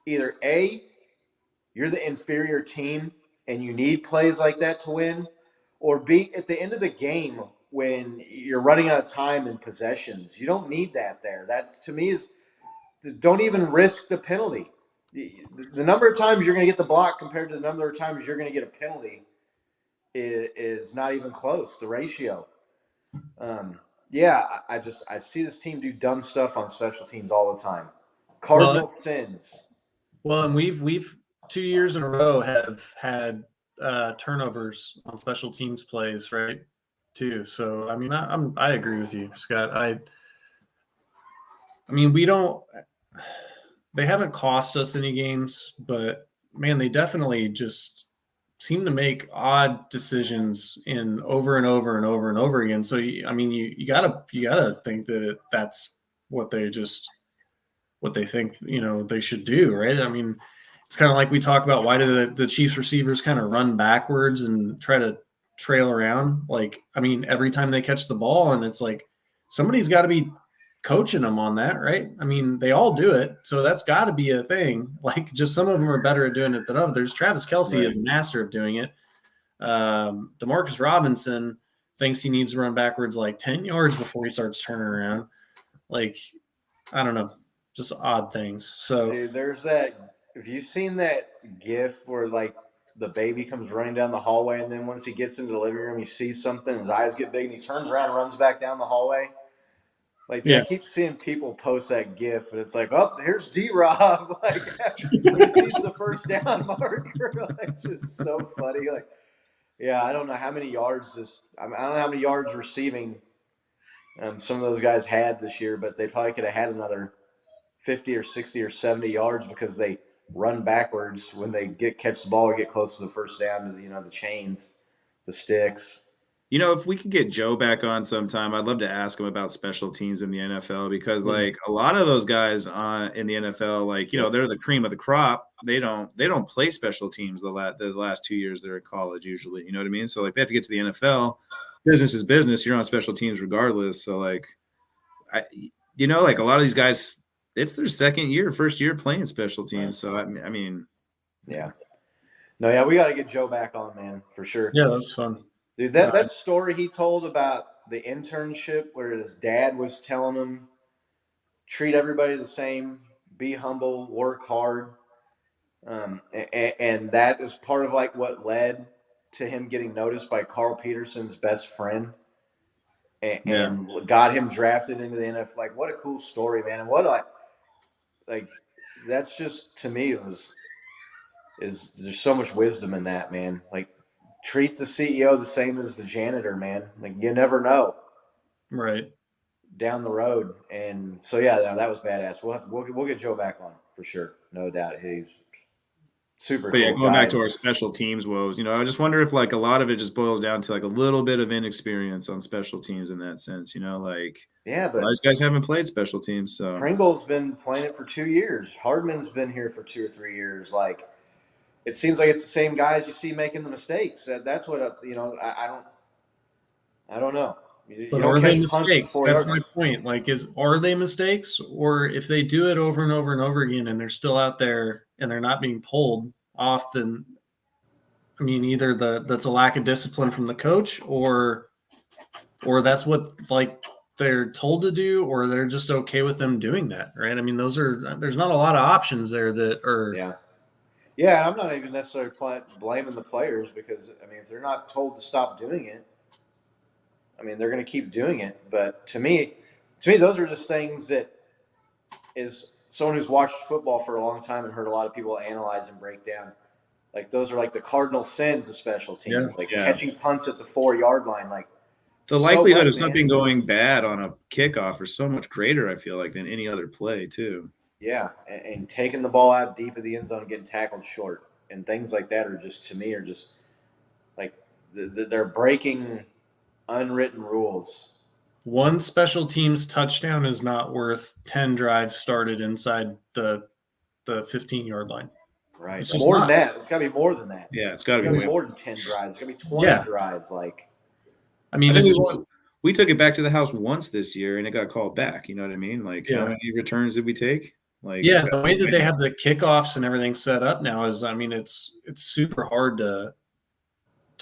either A, you're the inferior team and you need plays like that to win, or B, at the end of the game when you're running out of time and possessions. You don't need that there. That to me is don't even risk the penalty. The number of times you're going to get the block compared to the number of times you're going to get a penalty is not even close. The ratio. I see this team do dumb stuff on special teams all the time. Cardinal sins. Well, and we've 2 years in a row have had turnovers on special teams plays, right? Too. So I mean, I agree with you, Scott. I mean, we don't. They haven't cost us any games, but man, they definitely just seem to make odd decisions in over and over and over and over again. So I mean, you gotta think that that's what they think they should do, right? I mean, it's kind of like we talk about why do the Chiefs receivers kind of run backwards and try to trail around? Like, I mean, every time they catch the ball, and it's like somebody's got to be coaching them on that, right? I mean, they all do it, so that's got to be a thing. Like, just some of them are better at doing it than others. Travis Kelce is a master of doing it. Demarcus Robinson thinks he needs to run backwards like 10 yards before he starts turning around. Like, I don't know, just odd things. So, dude, there's that. Have you seen that GIF where like the baby comes running down the hallway, and then once he gets into the living room, he sees something, his eyes get big, and he turns around and runs back down the hallway? Like, dude, yeah. I keep seeing people post that GIF, and it's like, oh, here's D-Rob. Like, when he sees the first down marker, like, it's just so funny. Like, yeah, I don't know how many yards I don't know how many yards receiving some of those guys had this year, but they probably could have had another 50 or 60 or 70 yards because they run backwards when they catch the ball or get close to the first down to the chains, the sticks. If we could get Joe back on sometime, I'd love to ask him about special teams in the NFL because, like, a lot of those guys in the NFL, like, they're the cream of the crop. They don't play special teams the last 2 years they're in college usually. You know what I mean? So, like, they have to get to the NFL. Business is business. You're on special teams regardless. So, like, like a lot of these guys, it's their first year playing special teams. So, I mean, yeah. No, yeah, we got to get Joe back on, man, for sure. Yeah, that was fun. Dude, that story he told about the internship where his dad was telling him, treat everybody the same, be humble, work hard. And that is part of like what led to him getting noticed by Carl Peterson's best friend and got him drafted into the NFL. Like, what a cool story, man. And that's just, to me, is there's so much wisdom in that, man. Like, treat the CEO the same as the janitor, man. Like, you never know. Right. Down the road. And so, yeah, that was badass. We'll get Joe back on for sure. No doubt. He's super But cool. yeah, going back to our special teams woes, I just wonder if like a lot of it just boils down to like a little bit of inexperience on special teams in that sense, like yeah, but a lot of these guys haven't played special teams. So Pringle's been playing it for 2 years. Hardman's been here for 2 or 3 years. Like, it seems like it's the same guys you see making the mistakes. That's what I don't know. You But don't are they catch punts at mistakes? 4 That's yards. my point. Like, are they mistakes, or if they do it over and over and over again, and they're still out there and they're not being pulled often? I mean, either that's a lack of discipline from the coach, or that's what like they're told to do, or they're just okay with them doing that, right? I mean, there's not a lot of options there that are. Yeah. Yeah, and I'm not even necessarily blaming the players because, I mean, if they're not told to stop doing it, I mean, they're going to keep doing it. But to me, those are just things that is someone who's watched football for a long time and heard a lot of people analyze and break down. Like those are like the cardinal sins of special teams, like catching punts at the 4-yard line. Like the likelihood of something going bad on a kickoff is so much greater, I feel like, than any other play too. Yeah, and taking the ball out deep of the end zone and getting tackled short and things like that are just, to me, are just like they're breaking unwritten rules. One special teams touchdown is not worth 10 drives started inside the 15-yard line. Right. It's more than that. It's got to be more than that. Yeah, it's got to be more than 10 drives. It's got to be 20 drives. Like, I mean, we took it back to the house once this year, and it got called back. You know what I mean? Like, how many returns did we take? Like, the way that they have the kickoffs and everything set up now is, I mean, it's super hard to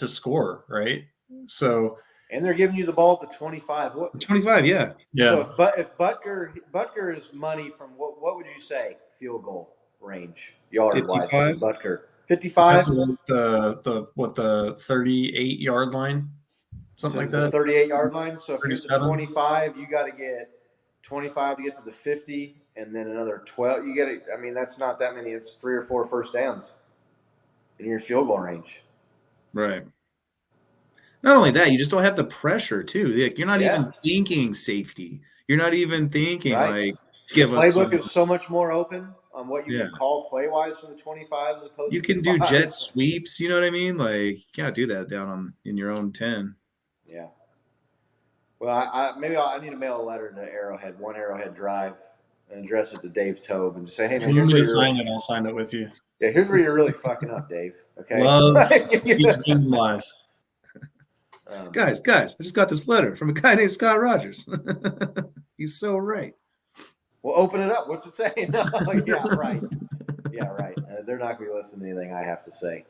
score, right? So, and they're giving you the ball at the 25. 25, yeah. So if Butker is money from what would you say field goal range yard wise from Butker? 55. The 38-yard line, something like that. 38-yard line. So if you're at the 25, you got to get 25 to get to the 50. And then another 12. You get it. I mean, that's not that many. It's 3 or 4 first downs in your field goal range. Right. Not only that, you just don't have the pressure too. Like, you're not even thinking safety. You're not even thinking like give us. The playbook is so much more open on what you can call play wise from the 25 as opposed. You can do jet sweeps. You know what I mean? Like, you can't do that down in your own 10. Yeah. Well, maybe I need to mail a letter to Arrowhead, one Arrowhead Drive, and address it to Dave Tobe and just say, hey, man, you want me to sign it? I'll sign it with you. Yeah, here's where you're really fucking up, Dave. Okay. Love each game live. Guys, I just got this letter from a guy named Scott Rogers. He's so right. Well, open it up. What's it say? No, yeah, right. Yeah, right. They're not going to be listening to anything I have to say.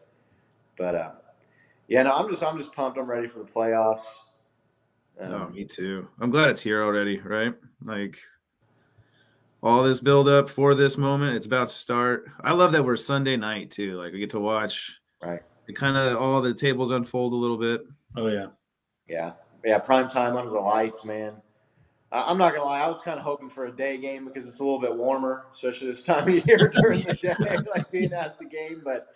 But I'm just pumped. I'm ready for the playoffs. Me too. I'm glad it's here already, right? Like, all this build up for this moment, it's about to start. I love that we're Sunday night too. Like, we get to watch. Right. It kind of all the tables unfold a little bit. Oh yeah. Yeah. Prime time under the lights, man. I'm not gonna lie. I was kind of hoping for a day game because it's a little bit warmer, especially this time of year during the day, like being out at the game. But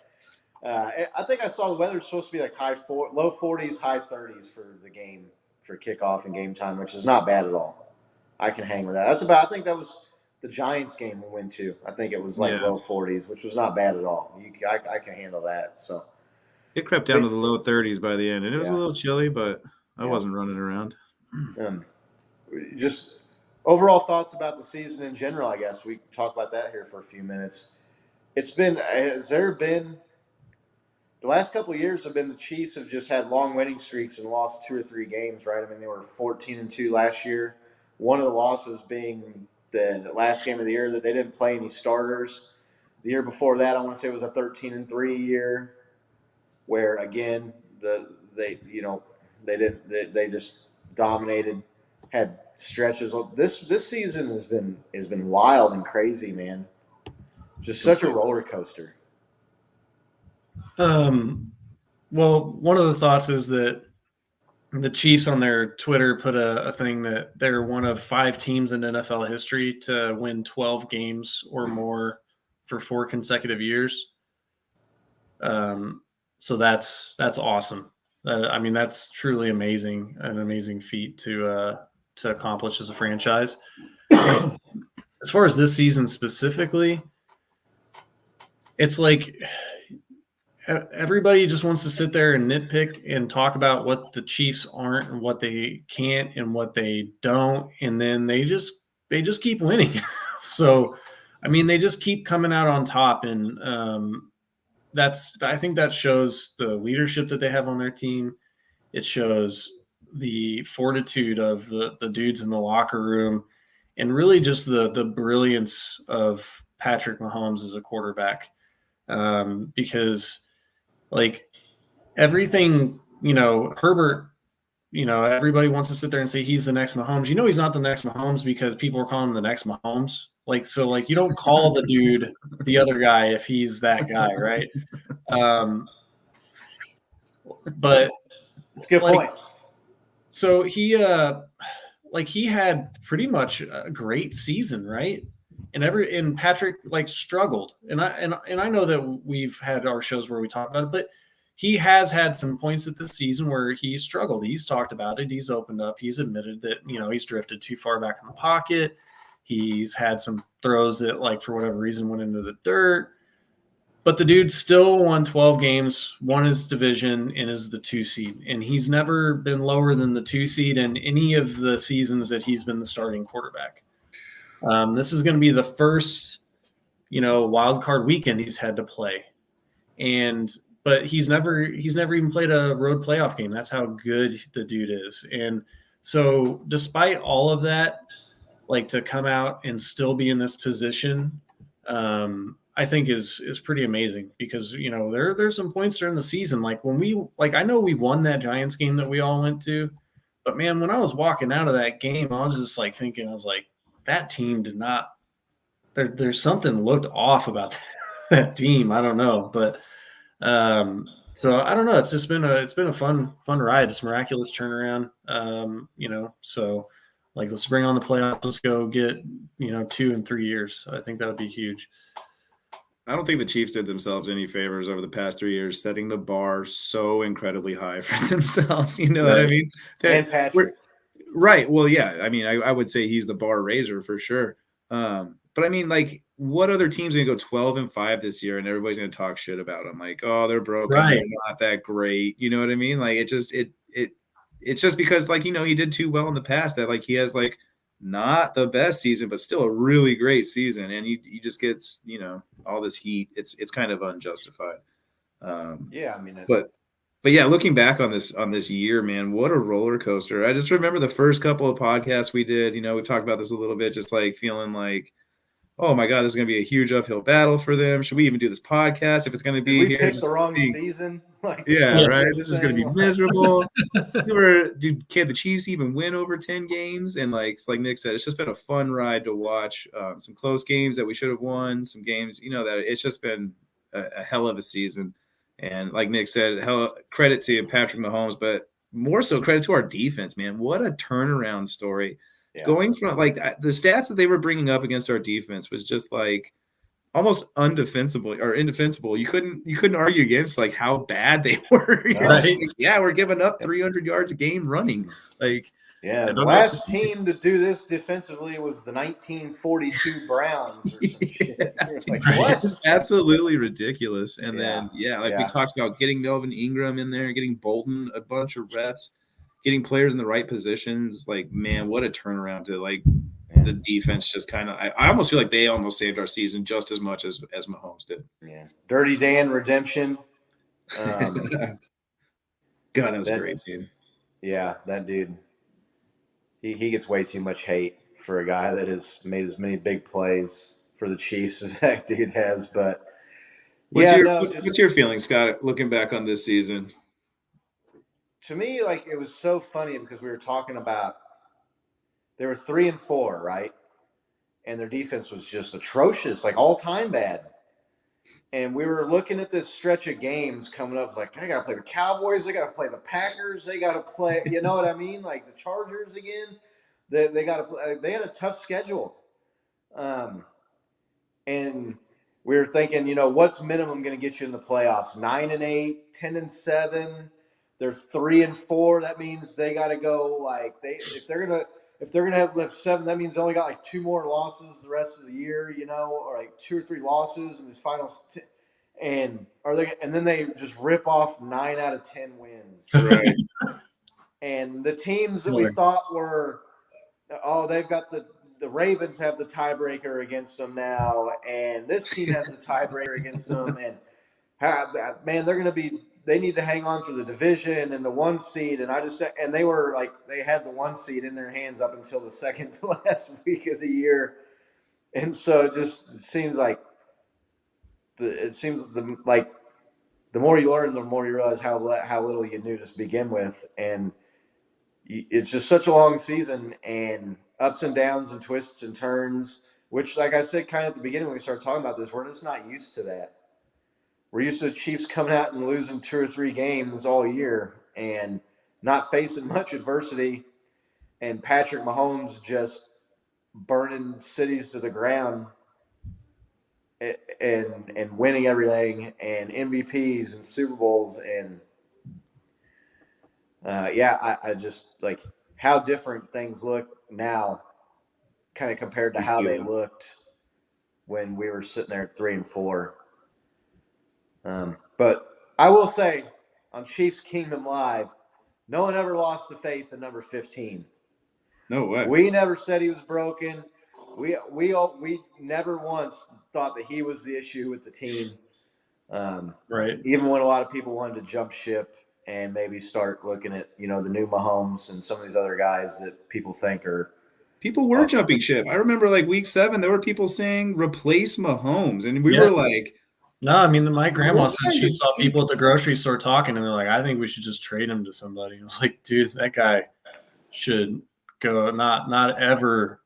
I think I saw the weather's supposed to be like low 40s, high 30s for the game for kickoff and game time, which is not bad at all. I can hang with that. I think that was the Giants game we went to. I think it was like low 40s, which was not bad at all. I can handle that. So it crept down to the low 30s by the end, and it was a little chilly, but I wasn't running around. Just overall thoughts about the season in general, I guess. We can talk about that here for a few minutes. The last couple of years have been the Chiefs have just had long winning streaks and lost 2 or 3 games, right? I mean, they were 14-2 last year. One of the losses being the last game of the year that they didn't play any starters. The year before that, I want to say it was a 13-3 year, where again they just dominated, had stretches. This season has been wild and crazy, man. Just such a roller coaster. Well, one of the thoughts is that the Chiefs on their Twitter put a thing that they're one of 5 teams in NFL history to win 12 games or more for 4 consecutive years. So that's awesome. I mean, that's truly amazing, an amazing feat to accomplish as a franchise. As far as this season specifically, it's like everybody just wants to sit there and nitpick and talk about what the Chiefs aren't and what they can't and what they don't, and then they just keep winning. So, I mean, they just keep coming out on top, and I think that shows the leadership that they have on their team. It shows the fortitude of the dudes in the locker room, and really just the brilliance of Patrick Mahomes as a quarterback. Because like everything, Herbert, everybody wants to sit there and say he's the next Mahomes. He's not the next Mahomes because people are calling him the next Mahomes. So you don't call the dude the other guy if he's that guy, right? But that's a good point. So he had pretty much a great season, right? and Patrick like struggled. And I know that we've had our shows where we talk about it, but he has had some points at this season where he struggled. He's talked about it. He's opened up. He's admitted that, he's drifted too far back in the pocket. He's had some throws that, like, for whatever reason, went into the dirt. But the dude still won 12 games, won his division, and is the 2 seed. And he's never been lower than the 2 seed in any of the seasons that he's been the starting quarterback. This is going to be the first, wild card weekend he's had to play. But he's never even played a road playoff game. That's how good the dude is. And so despite all of that, like, to come out and still be in this position, I think is pretty amazing, because, there's some points during the season. Like, I know we won that Giants game that we all went to, but man, when I was walking out of that game, I was just like thinking, I was like, that team did not, there's something looked off about that team. I don't know, but so I don't know. It's just been a fun ride. It's a miraculous turnaround. So like, let's bring on the playoffs. Let's go get, 2 and 3 years. I think that would be huge. I don't think the Chiefs did themselves any favors over the past 3 years, setting the bar so incredibly high for themselves. You know what I mean? And Patrick. Right. Well, yeah. I mean, I would say he's the bar raiser for sure. But I mean, like, what other team's going to go 12-5 this year and everybody's going to talk shit about them? Like, oh, they're broken. Right. They're not that great. You know what I mean? Like, it's just because, like, he did too well in the past that, like, he has, like, not the best season, but still a really great season. And he just gets, all this heat. It's kind of unjustified. Yeah. I mean, but yeah, looking back on this year, man, what a roller coaster. I just remember the first couple of podcasts we did, we talked about this a little bit, just like feeling like, oh my God, this is going to be a huge uphill battle for them. Should we even do this podcast if it's going to be we here? picked the wrong season. Like, yeah, right. This is going to be miserable. Can the Chiefs even win over 10 games? And like Nick said, it's just been a fun ride to watch. Some close games that we should have won, some games, that it's just been a hell of a season. And like Nick said, credit to Patrick Mahomes, but more so credit to our defense, man. What a turnaround story. Yeah. Going from, like, the stats that they were bringing up against our defense was just like almost indefensible. You couldn't argue against, like, how bad they were. Right. Like, yeah, we're giving up 300 yards a game running. Like, yeah, the last team to do this defensively was the 1942 Browns or some shit. Like, what? It's absolutely ridiculous. And then, we talked about getting Melvin Ingram in there, getting Bolton a bunch of reps, getting players in the right positions. Like, man, what a turnaround to, like, the defense just kind of – I almost feel like they almost saved our season just as much as Mahomes did. Yeah. Dirty Dan redemption. God, that was great, dude. Yeah, that dude. He gets way too much hate for a guy that has made as many big plays for the Chiefs as that dude has. But what's your feeling, Scott, looking back on this season? To me, like, it was so funny because we were talking about they were 3-4, right? And their defense was just atrocious, like all-time bad. And we were looking at this stretch of games coming up. It's like, they got to play the Cowboys. They got to play the Packers. They got to play, you know what I mean? Like the Chargers again. They got to play. They had a tough schedule. And we were thinking, what's minimum going to get you in the playoffs? 9-8, 10-7. They're 3-4. That means they got to go, like, if they're gonna have left 7, that means they only got like 2 more losses the rest of the year, or like 2 or 3 losses in this final. And then they just rip off 9 out of 10 wins. Right. And the teams that we thought were, they've got the Ravens have the tiebreaker against them now, and this team has the tiebreaker against them, and man, they need to hang on for the division and the 1 seed, and they were like, they had the 1 seed in their hands up until the second to last week of the year, and so it seems like the more you learn, the more you realize how little you knew to begin with, and it's just such a long season and ups and downs and twists and turns, which, like I said, kind of at the beginning when we started talking about this, we're just not used to that. We're used to the Chiefs coming out and losing 2 or 3 games all year and not facing much adversity, and Patrick Mahomes just burning cities to the ground and winning everything and MVPs and Super Bowls and I just like how different things look now, kind of compared to how they looked when we were sitting there at 3-4. But I will say on Chiefs Kingdom Live, no one ever lost the faith in number 15. No way. We never said he was broken. We never once thought that he was the issue with the team. Right. Even when a lot of people wanted to jump ship and maybe start looking at, the new Mahomes and some of these other guys that people think are. People were jumping ship. I remember like week 7, there were people saying replace Mahomes. And we were like. No, I mean, my grandma said she saw people at the grocery store talking, and they're like, I think we should just trade him to somebody. I was like, dude, that guy should go not ever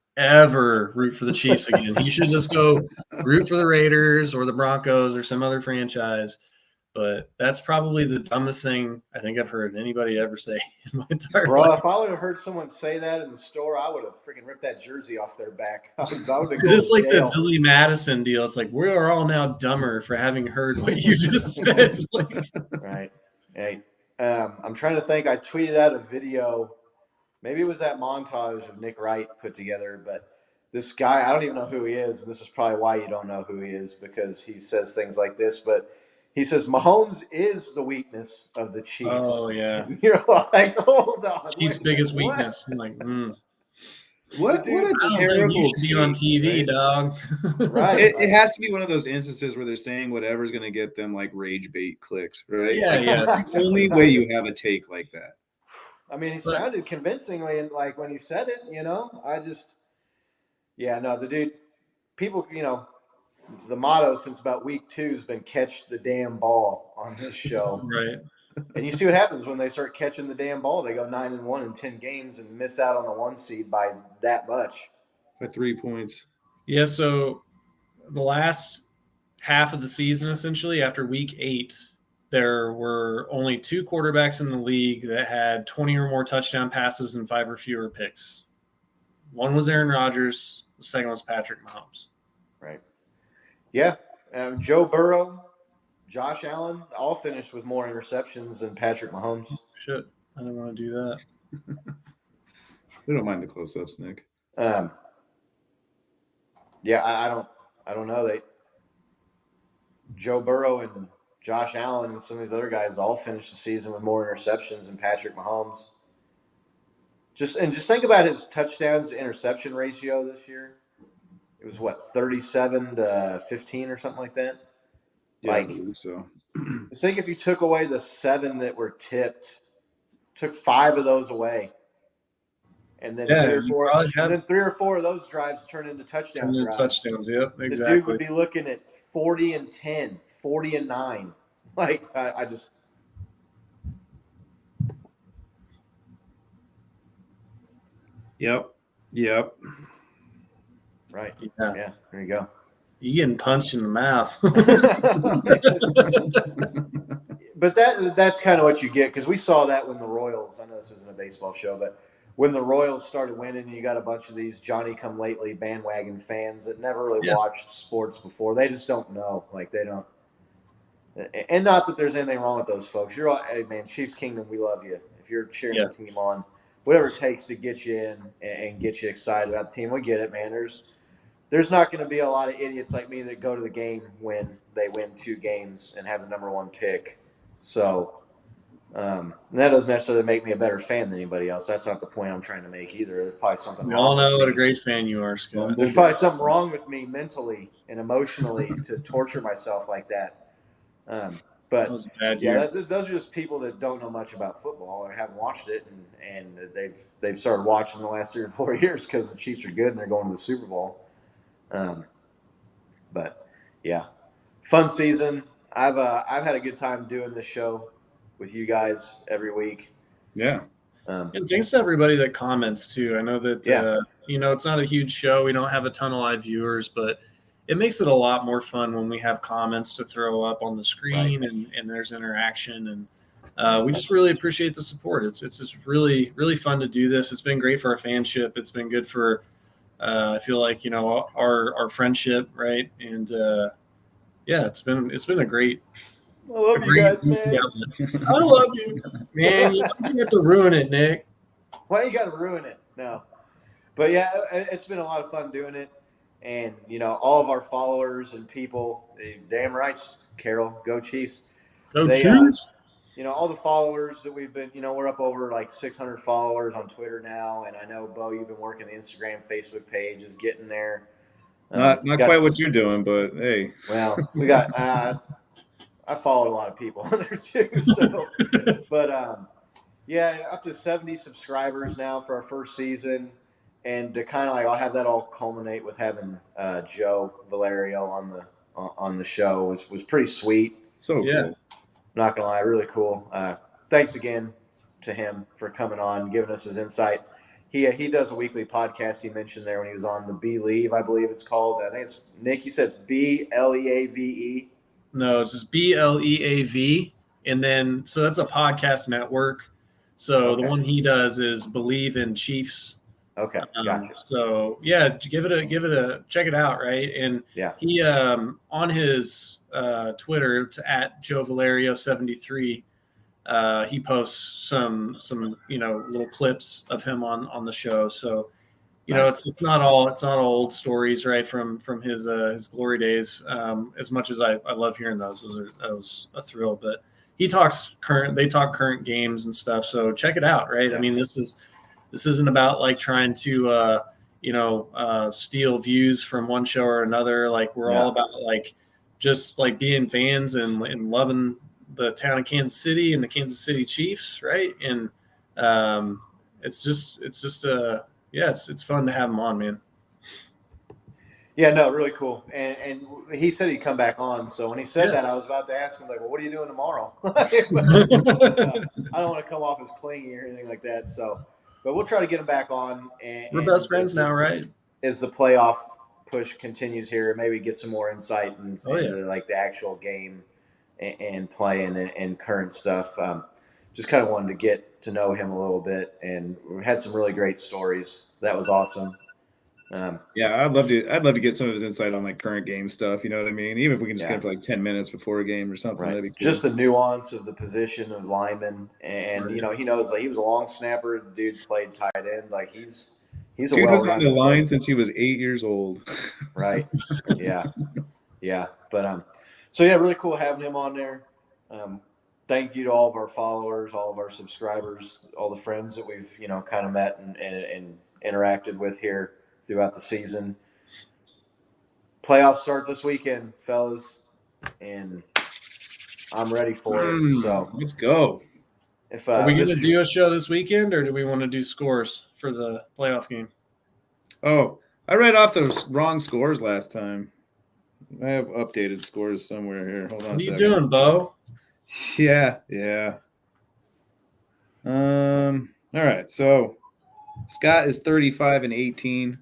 root for the Chiefs again. He should just go root for the Raiders or the Broncos or some other franchise. But that's probably the dumbest thing I think I've heard anybody ever say in my entire life. Bro, if I would have heard someone say that in the store, I would have freaking ripped that jersey off their back. It's like the Billy Madison deal. It's like, we are all now dumber for having heard what you just said. Right. Hey, I'm trying to think. I tweeted out a video. Maybe it was that montage of Nick Wright put together, but this guy, I don't even know who he is, and this is probably why you don't know who he is, because he says things like this, but he says, Mahomes is the weakness of the Chiefs. Oh, yeah. And you're like, hold on. Chiefs' biggest weakness. I'm like, What a terrible you should be on TV, right? dog. Right. It has to be one of those instances where they're saying whatever's going to get them like rage bait clicks, right? Yeah. It's the only way you have a take like that. I mean, he sounded convincingly, like when he said it, the dude, people, the motto since about week 2 has been catch the damn ball on this show. Right. And you see what happens when they start catching the damn ball. They go 9-1 in 10 games and miss out on the 1 seed by that much. By 3 points. Yeah, so the last half of the season, essentially, after week 8, there were only 2 quarterbacks in the league that had 20 or more touchdown passes and 5 or fewer picks. One was Aaron Rodgers. The second was Patrick Mahomes. Right. Yeah. Joe Burrow, Josh Allen, all finished with more interceptions than Patrick Mahomes. Shit. I didn't want to do that. We don't mind the close-ups, Nick. I don't know. Joe Burrow and Josh Allen and some of these other guys all finished the season with more interceptions than Patrick Mahomes. Just think about his touchdowns to interception ratio this year. It was 37-15 or something like that. Yeah, I believe so. I think if you took away the 7 that were tipped, took 5 of those away, and then 3 or 4 of those drives turned into touchdown drives. Touchdowns, yep, exactly. The dude would be looking at 40-10, 40-9. Like I just. Yep. Right. Yeah. There you go. You getting punched in the mouth. But that's kind of what you get, because we saw that when the Royals, I know this isn't a baseball show, but when the Royals started winning, you got a bunch of these Johnny-come-lately bandwagon fans that never really watched sports before. They just don't know. Like, they don't. And not that there's anything wrong with those folks. You're all, hey, man, Chiefs Kingdom, we love you. If you're cheering the team on, whatever it takes to get you in and get you excited about the team, we get it, man. There's not going to be a lot of idiots like me that go to the game when they win 2 games and have the number 1 pick. So that doesn't necessarily make me a better fan than anybody else. That's not the point I'm trying to make either. There's probably something wrong. We all know what a great fan you are, Scott. There's probably something wrong with me mentally and emotionally to torture myself like that. But that was a bad year. those are just people that don't know much about football or haven't watched it, and they've started watching the last 3 or 4 years because the Chiefs are good and they're going to the Super Bowl. But yeah, fun season. I've had a good time doing this show with you guys every week. Yeah. And thanks to everybody that comments too. I know that it's not a huge show. We don't have a ton of live viewers, but it makes it a lot more fun when we have comments to throw up on the screen and there's interaction, and we just really appreciate the support. It's just really, really fun to do this. It's been great for our fanship. It's been good for I feel like, our friendship, right? And yeah, it's been a great. I love you guys, man. I love you, man. You have to ruin it, Nick. Why you got to ruin it? No. But yeah, it's been a lot of fun doing it. And, all of our followers and people, damn right, Carol, go Chiefs. Go Chiefs. All the followers that we've been, we're up over like 600 followers on Twitter now. And I know, Bo, you've been working the Instagram, Facebook page is getting there. Not quite what you're doing, but hey. Well, we got, I followed a lot of people on there too. So, but yeah, up to 70 subscribers now for our first season. And to kind of I'll have that all culminate with having Joe Valerio on the show was pretty sweet. So cool. Not gonna lie, really cool. Thanks again to him for coming on, giving us his insight. He does a weekly podcast. He mentioned there when he was on the Believe, I believe it's called. I think it's Nick. You said BLEAVE. No, it's just BLEAV, and then so that's a podcast network. So the one he does is Believe in Chiefs. Okay, gotcha. So yeah, give it a check it out, right? And he on his Twitter, it's at Joe Valerio 73. He posts some little clips of him on the show. So nice. it's not all old stories, right, from his glory days. As much as I love hearing those, that was a thrill. But they talk current games and stuff. So check it out, right? Yeah. I mean, this isn't about like trying to steal views from one show or another. Like we're all about like just like being fans and loving the town of Kansas City and the Kansas City Chiefs, right? And it's fun to have them on, man. Yeah, no, really cool. And he said he'd come back on. So when he said that, I was about to ask him, like, well, what are you doing tomorrow? I don't want to come off as clingy or anything like that. So, but we'll try to get him back on. We're best friends now, right? As the playoff push continues here, maybe get some more insight into like the actual game and playing and current stuff. Just kind of wanted to get to know him a little bit, and we had some really great stories. That was awesome. I'd love to get some of his insight on like current game stuff. You know what I mean? Even if we can just get it for like 10 minutes before a game or something. Right. That'd be cool. Just the nuance of the position of lineman, and he knows like he was a long snapper. The dude played tight end. Like he's a dude was on the line since he was 8 years old. Right. Yeah. But so yeah, really cool having him on there. Thank you to all of our followers, all of our subscribers, all the friends that we've kind of met and interacted with here throughout the season. Playoffs start this weekend, fellas, and I'm ready for it. So let's go. Are we going to do a show this weekend, or do we want to do scores for the playoff game? Oh, I read off those wrong scores last time. I have updated scores somewhere here. Hold on a second. What are you doing, Bo? Yeah. All right. So Scott is 35-18.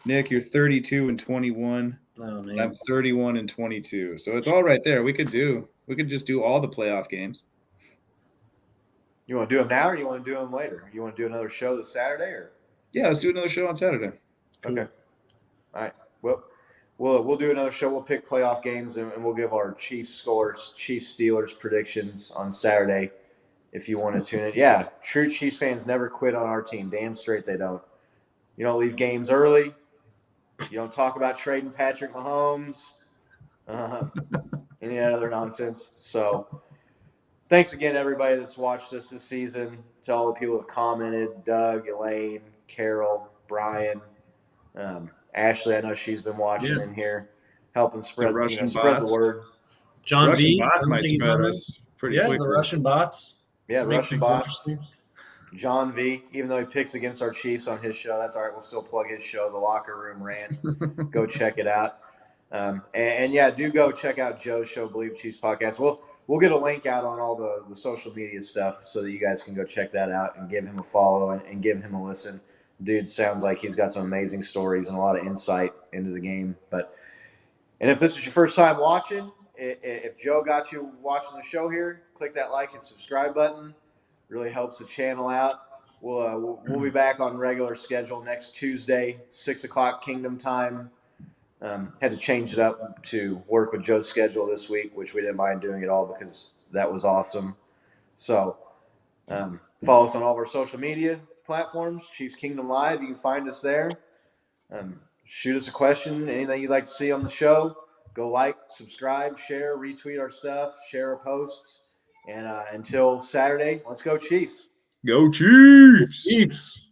Nick, you're 32-21. Oh man. I'm 31-22. So it's all right there. We could just do all the playoff games. You want to do them now, or you want to do them later? You want to do another show this Saturday, or? Yeah, let's do another show on Saturday. Cool. Okay. All right. Well, we'll do another show. We'll pick playoff games, and we'll give our Chiefs scores, Chiefs Steelers predictions on Saturday. If you want to tune in, yeah, true Chiefs fans never quit on our team. Damn straight they don't. You don't leave games early. You don't talk about trading Patrick Mahomes. Any other nonsense. So, thanks again, everybody that's watched us this season. To all the people who have commented: Doug, Elaine, Carol, Brian, Ashley. I know she's been watching in here, helping spread the word. John Russian V. bots might spread us pretty quickly. The Russian bots. Yeah, Russian bots. John V. Even though he picks against our Chiefs on his show, that's all right. We'll still plug his show, The Locker Room Rant. Go check it out. Do go check out Joe's show, Believe Chiefs Podcast. We'll get a link out on all the social media stuff so that you guys can go check that out and give him a follow and give him a listen. Dude sounds like he's got some amazing stories and a lot of insight into the game. And if this is your first time watching, if Joe got you watching the show here, click that like and subscribe button. Really helps the channel out. We'll be back on regular schedule next Tuesday, 6 o'clock Kingdom time. Had to change it up to work with Joe's schedule this week, which we didn't mind doing at all because that was awesome. So follow us on all of our social media platforms, Chiefs Kingdom Live. You can find us there. Shoot us a question, anything you'd like to see on the show. Go like, subscribe, share, retweet our stuff, share our posts. And until Saturday, let's go Chiefs. Go Chiefs! Chiefs.